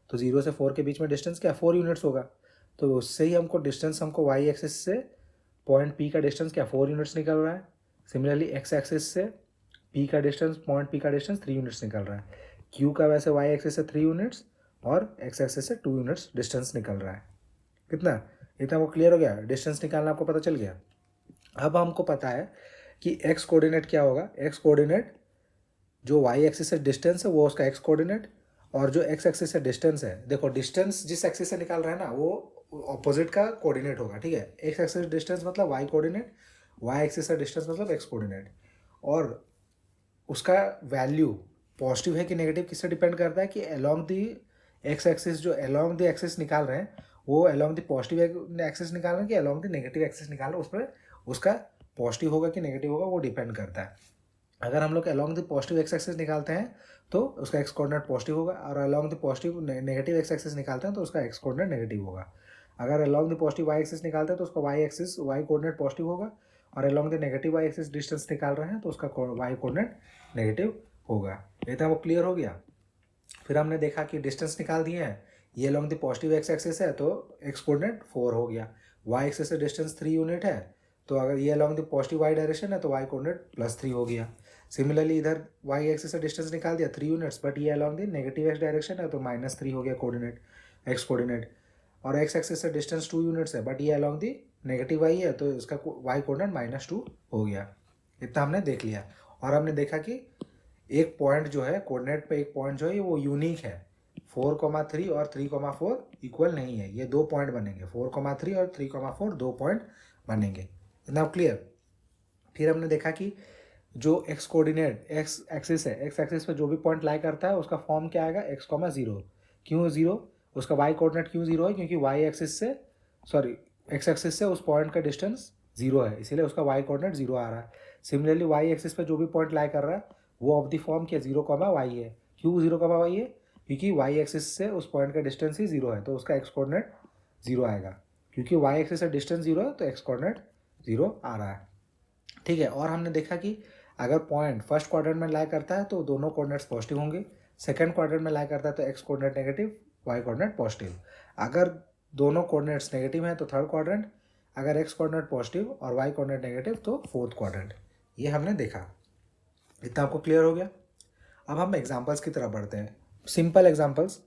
तो 0 से 4 के बीच में डिस्टेंस क्या 4 यूनिट्स होगा। तो उससे ही हमको डिस्टेंस, हमको वाई एक्सिस से पॉइंट पी का डिस्टेंस क्या 4 यूनिट्स निकल रहा है। सिमिलरली एक्स एक्सिस से पी का डिस्टेंस, पॉइंट पी का डिस्टेंस 3 यूनिट्स निकल रहा है। क्यू का वैसे वाई एक्सिस से 3 यूनिट्स और एक्स एक्सिस से 2 यूनिट्स डिस्टेंस निकल रहा है। कितना, इतना वो क्लियर हो गया, डिस्टेंस निकालना आपको पता चल गया। अब हमको पता है कि एक्स कोऑर्डिनेट क्या होगा, एक्स कोऑर्डिनेट जो वाई एक्सिस से डिस्टेंस है वो उसका एक्स कोऑर्डिनेट, और जो एक्स एक्सिस से डिस्टेंस है, देखो डिस्टेंस जिस एक्सिस से निकाल रहा है ना वो ऑपोजिट का कोऑर्डिनेट होगा। ठीक है, एक्स एक्सिस डिस्टेंस मतलब वाई कोऑर्डिनेट, वाई एक्सिस से डिस्टेंस मतलब एक्स कोऑर्डिनेट, और उसका वैल्यू पॉजिटिव है कि नेगेटिव किससे डिपेंड करता है कि अलोंग दी एक्स एक्सिस, जो अलोंग दी एक्सिस निकाल रहे हैं वो अलोंग दी पॉजिटिव एक्सिस निकाल रहे हैं कि अलोंग दी नेगेटिव एक्सिस निकाल रहे हैं, उस पर उसका पॉजिटिव होगा कि नेगेटिव होगा वो डिपेंड करता है। अगर हम लोग along the positive x axis निकालते हैं तो उसका एक्स कोऑर्डिनेट पॉजिटिव होगा, और along the positive negative x axis निकालते हैं तो उसका एक्स कोऑर्डिनेट नेगेटिव होगा। अगर along the positive y axis निकालते हैं तो उसका y axis, y coordinate positive होगा, और along the negative y axis distance निकाल रहे हैं तो उसका वाई कोऑर्डिनेट नेगेटिव होगा। ये था वो क्लियर हो गया। फिर हमने देखा कि डिस्टेंस निकाल दिए हैं, ये along the positive x axis है तो एक्स कोऑर्डिनेट 4 हो गया, वाई एक्सिस से डिस्टेंस 3 यूनिट है, तो अगर ये along the positive Y direction है तो वाई कोऑर्डिनेट +3 हो गया। सिमिलरली इधर वाई एक्सिस से डिस्टेंस निकाल दिया 3 यूनिट्स, बट ये along the negative x direction है तो -3 हो गया कोऑर्डिनेट, एक्स कोऑर्डिनेट, और एक्स एक्सिस से डिस्टेंस 2 यूनिट्स है बट ये अलोंग द नेगेटिव वाई है तो इसका वाई कोऑर्डिनेट -2 हो गया। इतना हमने देख लिया। और हमने देखा कि एक पॉइंट जो है कोऑर्डिनेट पे, एक पॉइंट जो है वो यूनिक है, 4,3 और 3,4 इक्वल नहीं है, ये 2 पॉइंट बनेंगे, 4,3 और 3,4 2 पॉइंट बनेंगे। इतना क्लियर। फिर हमने देखा कि जो एक्स कोऑर्डिनेट एक्स एक्सिस है, एक्स एक्सिस पे जो भी पॉइंट लाई करता है उसका फॉर्म क्या आएगा, x,0। क्यों 0, उसका वाई कोऑर्डिनेट क्यों 0 है, क्योंकि वाई एक्सिस से, सॉरी एक्स एक्सिस से उस पॉइंट का डिस्टेंस 0 है, इसीलिए उसका वाई कोऑर्डिनेट 0 आ रहा है। सिमिलरली वाई एक्सिस पे जो भी पॉइंट लाई कर रहा है वो ऑफ द फॉर्म क्या 0,y है। क्यों 0,y है, क्योंकि वाई एक्सिस से उस पॉइंट का डिस्टेंस ही 0 है तो उसका एक्स कोऑर्डिनेट 0 आएगा। क्योंकि वाई एक्सिस से डिस्टेंस 0 है तो एक्स कोऑर्डिनेट 0 आ रहा है। ठीक है, और हमने देखा कि अगर पॉइंट फर्स्ट क्वाड्रेंट में लाई करता है तो दोनों कोऑर्डिनेट्स पॉजिटिव होंगे, सेकंड क्वाड्रेंट में लाई करता है तो x coordinate negative, Y coordinate positive. अगर दोनों कोऑर्डिनेट्स नेगेटिव हैं तो थर्ड क्वाड्रेंट, अगर एक्स कोऑर्डिनेट पॉजिटिव और वाई कोऑर्डिनेट नेगेटिव तो फोर्थ क्वाड्रेंट। ये हमने देखा। इतना आपको क्लियर हो गया। अब हम एग्जाम्पल्स की तरफ बढ़ते हैं। Simple examples.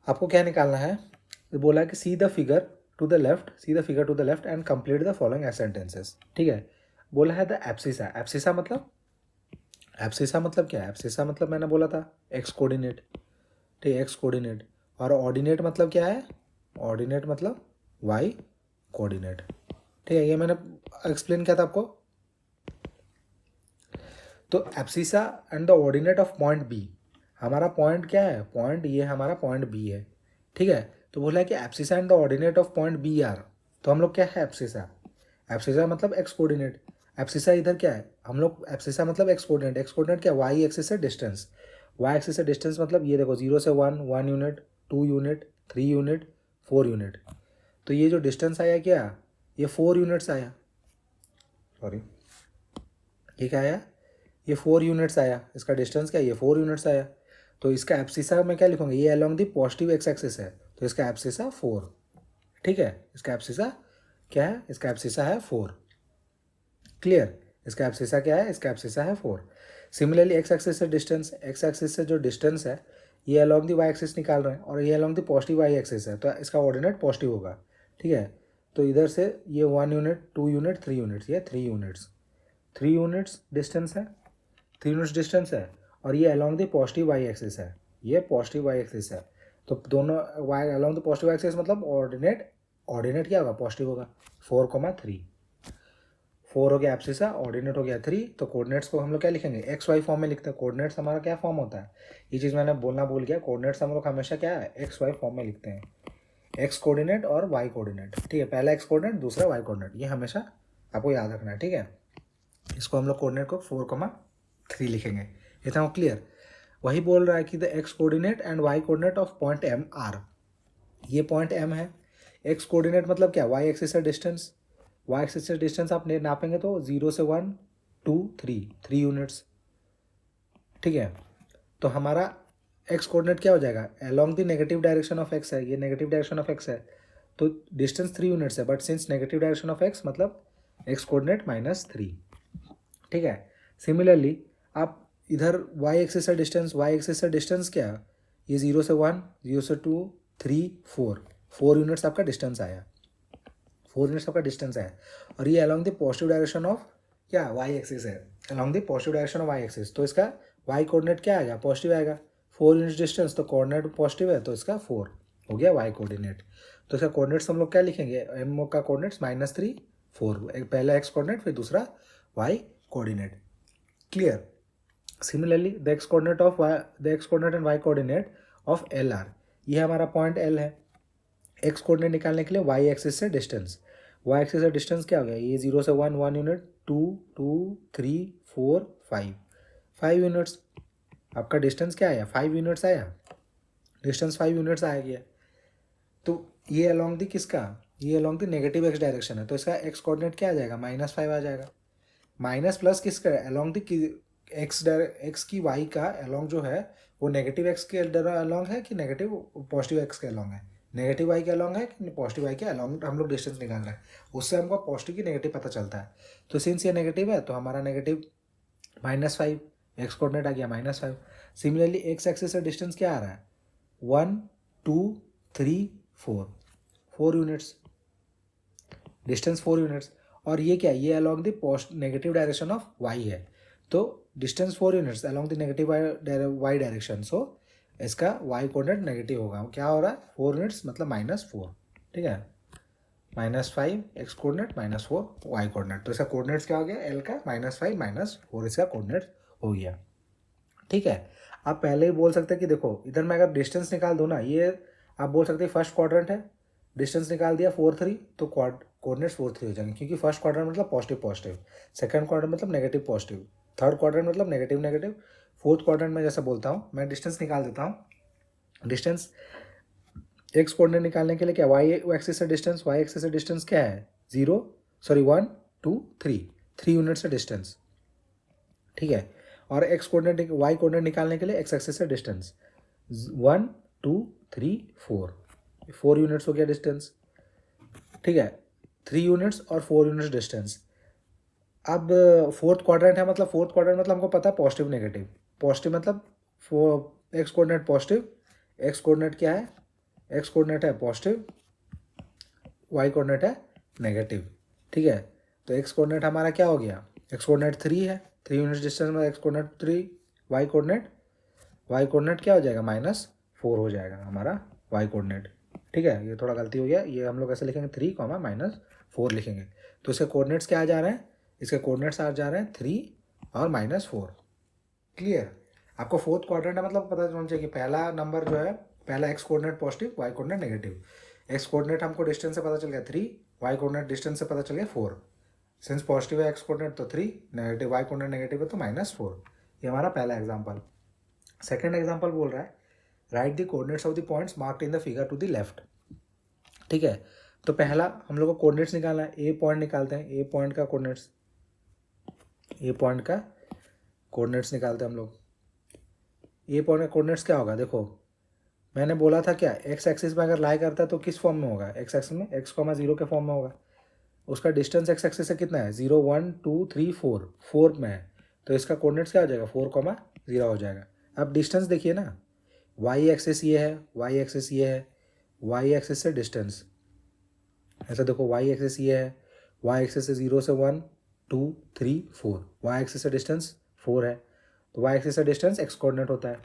आपको क्या निकालना है, बोला कि see the figure to the left, see the figure to the left and complete the following sentences. ठीक है, बोला है द एब्सिसा। एब्सिसा मतलब, एब्सिसा मतलब क्या है, एब्सिसा मतलब मैंने बोला था एक्स कोऑर्डिनेट। ठीक है, एक्स कोऑर्डिनेट। और ऑर्डिनेट मतलब क्या है, ऑर्डिनेट मतलब वाई कोऑर्डिनेट। ठीक है, ये मैंने एक्सप्लेन किया था आपको। तो abscissa and the ordinate of point B, हमारा पॉइंट क्या है, पॉइंट ये हमारा पॉइंट बी है। ठीक है, तो बोला है कि abscissa and the ordinate of point B are. तो हम लोग क्या है एब्सिसा, एब्सिसा मतलब एक्स कोऑर्डिनेट। एब्सिसा इधर क्या है, हम लोग एब्सिसा मतलब एक्स कोऑर्डिनेट, एक्स कोऑर्डिनेट क्या, वाई एक्सिस से डिस्टेंस। वाई एक्सिस से डिस्टेंस मतलब ये देखो 0 से 1 1 यूनिट, 2 यूनिट, 3 यूनिट, 4 यूनिट। तो ये जो डिस्टेंस आया क्या, ये 4 यूनिट्स आया। सॉरी, ये क्या आया, ये 4 यूनिट्स आया। इसका डिस्टेंस क्या है, ये 4 यूनिट्स आया। तो इसका एब्सिसा मैं क्या लिखूंगा, ये along the positive x axis है, तो इसका एब्सिसा 4। ठीक है, इसका एब्सिसा क्या है, इसका एब्सिसा है 4। क्लियर, इसका एब्सिसा क्या है, इसका एब्सिसा है 4। सिमिलरली एक्स एक्सिस से डिस्टेंस, एक्स एक्सिस से जो डिस्टेंस है ये अलोंग दी वाई एक्सिस निकाल रहे हैं, और ये along the positive y axis है, तो इसका ऑर्डिनेट पॉजिटिव होगा। ठीक है, तो इधर से ये 1 यूनिट, 2 यूनिट, 3 यूनिट्स, ये 3 यूनिट्स, 3 यूनिट्स डिस्टेंस है, 3 यूनिट्स डिस्टेंस है। और ये along the positive y axis है, ये पॉजिटिव वाई एक्सिस है। तो दोनों y along the positive axis मतलब ऑर्डिनेट, ऑर्डिनेट क्या होगा, पॉजिटिव होगा। 4,3, 4 हो गया एब्सिसा, ऑर्डिनेट हो गया 3। तो कोऑर्डिनेट्स को हम लोग क्या लिखेंगे, एक्स वाई फॉर्म में लिखते हैं। कोऑर्डिनेट्स हमारा क्या फॉर्म होता है, ये चीज़ मैंने बोलना भूल गया, कोऑर्डिनेट्स हम लोग हमेशा क्या है, एक्स वाई फॉर्म में लिखते हैं। एक्स कोऑर्डिनेट और वाई कोऑर्डिनेट। ठीक है, पहला एक्स कोऑर्डिनेट, दूसरा वाई कोऑर्डिनेट, ये हमेशा आपको याद रखना है। ठीक है, इसको हम लोग कोऑर्डिनेट को 4,3 लिखेंगे। इतना क्लियर। वही बोल रहा है कि the x coordinate and y coordinate of point M are, ये पॉइंट एम है। एक्स कोऑर्डिनेट मतलब क्या, वाई एक्सिस से डिस्टेंस, वाई एक्सिस से डिस्टेंस आप नापेंगे तो 0 से 1 2 3, 3 यूनिट्स। ठीक है, तो हमारा एक्स कोऑर्डिनेट क्या हो जाएगा, along the negative direction of x है, ये नेगेटिव डायरेक्शन ऑफ एक्स है, तो डिस्टेंस 3 यूनिट्स है, but since negative direction of x मतलब एक्स कोऑर्डिनेट -3। ठीक है, सिमिलरली आप इधर वाई एक्सिस से डिस्टेंस, वाई एक्सिस से डिस्टेंस क्या है, ये 0 से 1, 0 से 2, 3, 4, 4 यूनिट्स आपका डिस्टेंस आया, 4 यूनिट्स आपका डिस्टेंस आया। और ये along the positive direction of क्या, वाई एक्सिस है, along the positive direction of Y axis. तो इसका वाई कोऑर्डिनेट क्या आएगा, पॉजिटिव आएगा। 4 यूनिट्स डिस्टेंस, तो कोऑर्डिनेट पॉजिटिव है, तो इसका 4 हो गया वाई कोऑर्डिनेट। तो इसका कोऑर्डिनेट्स हम लोग क्या लिखेंगे, एम का कोऑर्डिनेट्स -3 4, पहला एक्स कोऑर्डिनेट फिर दूसरा y coordinate. Clear. Similarly the x coordinate of y, the x coordinate and y coordinate of L are, ये हमारा पॉइंट एल है। एक्स कोऑर्डिनेट निकालने के लिए वाई एक्सिस से डिस्टेंस, वाई एक्सिस से डिस्टेंस क्या हो गया, ये 0 से 1 1 यूनिट, 2 2 3 4 5, 5 यूनिट्स। आपका डिस्टेंस क्या आया, 5 यूनिट्स आया, डिस्टेंस 5 यूनिट्स आ गया। तो ये अलॉन्ग द किसका, ये along the negative x direction है, तो इसका एक्स कोऑर्डिनेट क्या आ जाएगा, -5 आ जाएगा। माइनस प्लस किसका, अलॉन्ग द एक्स की वाई का अलॉन्ग जो है वो नेगेटिव एक्स के अलॉन्ग है कि नेगेटिव पॉजिटिव एक्स के अलॉन्ग है, नेगेटिव वाई के अलॉन्ग है कि पॉजिटिव वाई के अलॉन्ग, हम लोग डिस्टेंस निकाल रहे हैं, उससे हमको पॉजिटिव की नेगेटिव पता चलता है। तो सिंस ये नेगेटिव है तो हमारा नेगेटिव -5, एक्स कोऑर्डिनेट आ गया -5। सिमिलरली एक्स एक्सिस से डिस्टेंस क्या आ रहा है, 1 2 3 4, 4 यूनिट्स, डिस्टेंस 4 यूनिट्स। और ये क्या है, ये along the negative direction of Y है, तो distance 4 units along the negative Y direction, so इसका वाई कोऑर्डिनेट नेगेटिव होगा। क्या हो रहा है, 4 यूनिट्स मतलब -4। ठीक है, -5 एक्स कोऑर्डिनेट, -4 वाई कोऑर्डिनेट। तो इसका कोऑर्डिनेट्स क्या हो गया, एल का -5 -4 इसका कोऑर्डिनेट हो गया। ठीक है, आप पहले ही बोल सकते हैं कि देखो इधर मैं अगर डिस्टेंस निकाल दूँ ना, ये आप बोल सकते हैं फर्स्ट क्वाड्रेंट है, डिस्टेंस निकाल दिया 4 3, तो कोऑर्डिनेट्स 4 3 हो जाएंगे, क्योंकि फर्स्ट क्वाड्रेंट मतलब पॉजिटिव पॉजिटिव, सेकंड क्वाड्रेंट मतलब नेगेटिव पॉजिटिव, थर्ड क्वाड्रेंट मतलब नेगेटिव नेगेटिव, फोर्थ क्वाड्रेंट में जैसा बोलता हूँ मैं डिस्टेंस निकाल देता हूँ। डिस्टेंस एक्स कोऑर्डिनेट निकालने के लिए क्या, वाई एक्सिस से डिस्टेंस, वाई एक्सिस से डिस्टेंस क्या है 0 सॉरी 1 2 3, 3 यूनिट से डिस्टेंस। ठीक है, और एक्स कोऑर्डिनेट वाई कोऑर्डिनेट निकालने के लिए एक्स एक्सिस से डिस्टेंस 1 2 3 4, 4 यूनिट्स हो गया डिस्टेंस। ठीक है, 3 यूनिट्स और 4 यूनिट्स डिस्टेंस। अब फोर्थ क्वाड्रेंट है, मतलब फोर्थ क्वाड्रेंट मतलब हमको पता है पॉजिटिव नेगेटिव। पॉजिटिव मतलब x coordinate positive, x coordinate क्या है, एक्स कोऑर्डिनेट है पॉजिटिव, वाई कोऑर्डिनेट है नेगेटिव। ठीक है, तो एक्स कोऑर्डिनेट हमारा क्या हो गया, एक्स कोऑर्डिनेट 3 है, 3 यूनिट डिस्टेंस में एक्स कोऑर्डिनेट 3, वाई कोऑर्डिनेट क्या हो जाएगा -4 हो जाएगा हमारा वाई कोऑर्डिनेट। ठीक है, ये थोड़ा गलती हो गया, ये हम लोग ऐसे लिखेंगे 3 -4 लिखेंगे। तो इसके कोऑर्डिनेट्स क्या आ जा रहे हैं, इसके कोऑर्डिनेट्स आ जा रहे हैं 3 और -4। क्लियर। आपको फोर्थ क्वाड्रेंट है मतलब पता होना चाहिए कि पहला नंबर जो है, पहला x coordinate positive, y coordinate negative. X coordinate हमको डिस्टेंस से पता चल गया 3, वाई कोऑर्डिनेट डिस्टेंस से पता चल गया 4। सिंस पॉजिटिव है एक्स कोऑर्डिनेट तो 3, नेगेटिव वाई कोऑर्डिनेट नेगेटिव है तो -4। ये हमारा पहला एग्जाम्पल। सेकेंड एग्जाम्पल बोल रहा है write the coordinates of the points marked in the figure to the left. ठीक है, तो पहला हम लोग को कोऑर्डिनेट्स निकालना है, ए पॉइंट निकालते हैं, ए पॉइंट का कोऑर्डिनेट्स, ए पॉइंट का कोऑर्डिनेट्स निकालते हैं हम लोग। ए पॉइंट का कोऑर्डिनेट्स क्या होगा, देखो मैंने बोला था क्या, एक्स एक्सिस में अगर लाई करता है तो किस फॉर्म में होगा, एक्स एक्सिस में x,0 के फॉर्म में होगा। उसका डिस्टेंस एक्स एक्सिस से कितना है 0 1 2 3 4, 4 में है, तो इसका कोऑर्डिनेट्स क्या हो जाएगा 4,0 हो जाएगा। अब डिस्टेंस देखिए ना, वाई एक्सिस ये है, वाई एक्सिस ये है, वाई एक्सिस से डिस्टेंस ऐसा देखो, वाई एक्सिस ये है, वाई एक्सिस से 0 से 1 2 3 4, वाई एक्सिस से डिस्टेंस 4 है, तो वाई एक्सिस से डिस्टेंस एक्स कोऑर्डिनेट होता है,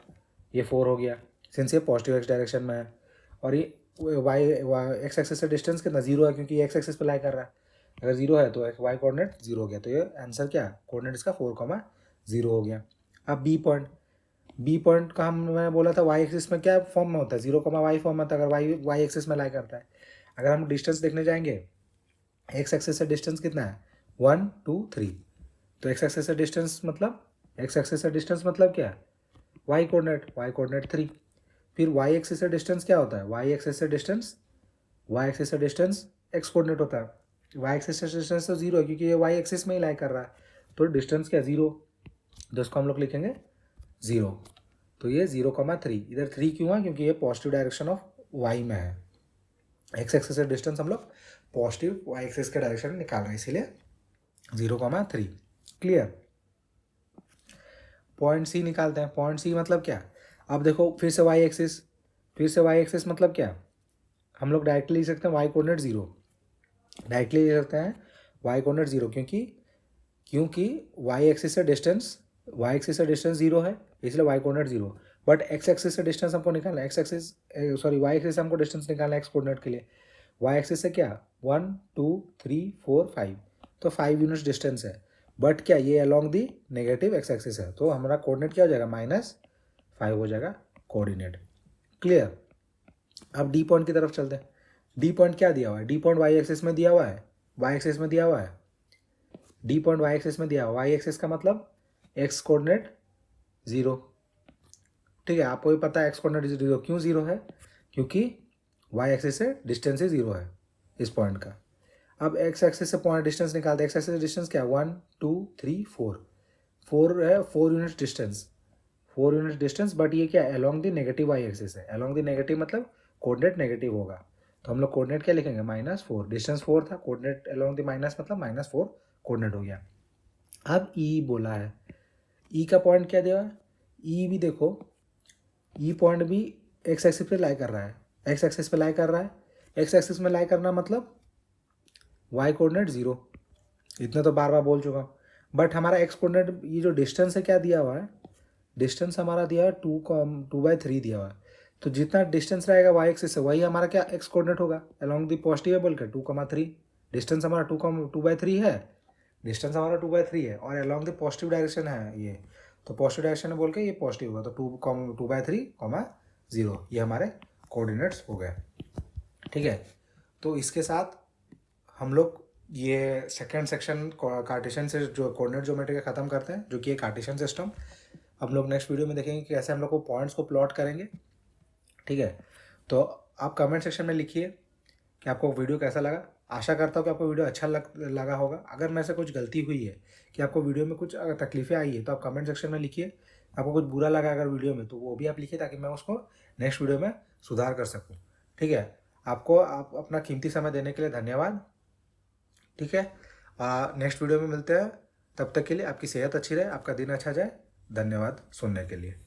ये 4 हो गया सिंस ये पॉजिटिव एक्स डायरेक्शन में है। और ये वाई एक्स एक्सिस से डिस्टेंस कितना 0 है क्योंकि एक्स एक्सिस पे लाई कर रहा है, अगर 0 है तो वाई कोऑर्डिनेट 0 हो गया, तो ये आंसर क्या कोऑर्डिनेट इसका 4,0 हो गया। अब बी पॉइंट का हम मैंने बोला था वाई एक्सिस में क्या फॉर्म में होता है 0,y फॉर्म में होता है, अगर वाई एक्सिस में लाई करता है। अगर हम डिस्टेंस देखने जाएंगे, एक्स एक्सिस से डिस्टेंस कितना है 1 2 3, तो एक्स एक्सिस से डिस्टेंस मतलब, एक्स एक्सिस से डिस्टेंस मतलब क्या है वाई कोऑर्डिनेट 3। फिर वाई एक्सिस से डिस्टेंस क्या होता है, वाई एक्सिस से डिस्टेंस एक्स कोऑर्डिनेट होता है, वाई एक्सिस से डिस्टेंस तो 0 है क्योंकि ये वाई एक्सिस में ही लाई कर रहा है, तो डिस्टेंस क्या 0, तो इसको हम लोग लिखेंगे 0। तो ये 0,3, इधर 3 क्यों है क्योंकि ये पॉजिटिव डायरेक्शन ऑफ वाई में है, एक्स एक्सिस से डिस्टेंस हम लोग पॉजिटिव वाई एक्सिस के डायरेक्शन में निकाल रहे हैं, इसीलिए 0,3। क्लियर। पॉइंट सी निकालते हैं, पॉइंट सी मतलब क्या, अब देखो फिर से वाई एक्सिस मतलब क्या, हम लोग डायरेक्टली लिख सकते हैं वाई कोऑर्डिनेट 0, डायरेक्टली लिख सकते हैं वाई कोऑर्डिनेट 0 क्योंकि वाई एक्सिस से डिस्टेंस 0 है, इसलिए y coordinate 0। But x axis से डिस्टेंस हमको निकालना है, वाई एक्सिस से हमको डिस्टेंस निकालना है एक्स कोऑर्डिनेट के लिए। वाई एक्सिस से क्या 1 2 3 4 5, तो 5 यूनिट्स डिस्टेंस है, बट क्या ये अलॉन्ग दी नेगेटिव एक्स एक्सिस है, तो हमारा कोऑर्डिनेट क्या हो जाएगा -5 हो जाएगा कोऑर्डिनेट। क्लियर। अब डी पॉइंट की तरफ चलते हैं। डी पॉइंट क्या दिया हुआ है, डी पॉइंट वाई एक्सिस में दिया हुआ है, डी पॉइंट वाई एक्सिस में दिया हुआ, वाई एक्सिस का मतलब एक्स कोऑर्डिनेट 0। ठीक है, आपको भी पता है एक्स कोऑर्डिनेट 0 क्यों 0 है, क्योंकि वाई एक्सिस से डिस्टेंस ही 0 है इस पॉइंट का। अब एक्स एक्सिस से पॉइंट डिस्टेंस निकालते हैं, एक्स एक्सिस से डिस्टेंस क्या है 1 2 3 4, 4 है, 4 यूनिट डिस्टेंस, बट ये क्या है along the negative y axis है, अलॉन्ग द नेगेटिव मतलब कोऑर्डिनेट नेगेटिव होगा, तो हम लोग कोऑर्डिनेट क्या लिखेंगे -4, डिस्टेंस 4 था, कोऑर्डिनेट अलॉन्ग द माइनस मतलब -4 कोऑर्डिनेट हो गया। अब ई बोला है, ई का पॉइंट क्या दिया है, ई भी देखो, ई पॉइंट भी एक्स एक्सिस पे लाई कर रहा है, एक्स एक्सिस पे लाई कर रहा है, एक्स एक्सिस में लाई करना मतलब वाई कोऑर्डिनेट 0, इतना तो बार बार बोल चुका हूँ। बट हमारा एक्स कोऑर्डिनेट ये जो डिस्टेंस है क्या दिया हुआ है, डिस्टेंस हमारा दिया है 2/3 दिया हुआ है, तो जितना डिस्टेंस रहेगा वाई एक्सिस से वही हमारा क्या एक्स कोऑर्डिनेट होगा अलॉन्ग द पॉजिटिव है बोलकर 2,3, डिस्टेंस हमारा 2/3 है, डिस्टेंस हमारा 2/3 है और अलॉन्ग द पॉजिटिव डायरेक्शन है ये, तो पॉजिटिव डायरेक्शन में बोल के ये पॉजिटिव होगा, तो 2/3, 0 ये हमारे कोऑर्डिनेट्स हो गए। ठीक है, तो इसके साथ हम लोग ये सेकेंड सेक्शन कार्टेशियन से जो कोऑर्डिनेट ज्योमेट्री का ख़त्म करते हैं, जो कि एक कार्टेशियन सिस्टम। हम लोग नेक्स्ट वीडियो में देखेंगे कि कैसे हम लोग को पॉइंट्स को प्लॉट करेंगे। ठीक है, तो आप कमेंट सेक्शन में लिखिए कि आपको वीडियो कैसा लगा। आशा करता हूँ कि आपको वीडियो अच्छा लगा होगा। अगर मेरे से कुछ गलती हुई है कि आपको वीडियो में कुछ अगर तकलीफ़ें आई है तो आप कमेंट सेक्शन में लिखिए। आपको कुछ बुरा लगा अगर वीडियो में तो वो भी आप लिखिए ताकि मैं उसको नेक्स्ट वीडियो में सुधार कर सकूँ। ठीक है, आपको आप अपना कीमती समय देने के लिए धन्यवाद। ठीक है, नेक्स्ट वीडियो में मिलते हैं। तब तक के लिए आपकी सेहत अच्छी रहे, आपका दिन अच्छा जाए। धन्यवाद सुनने के लिए।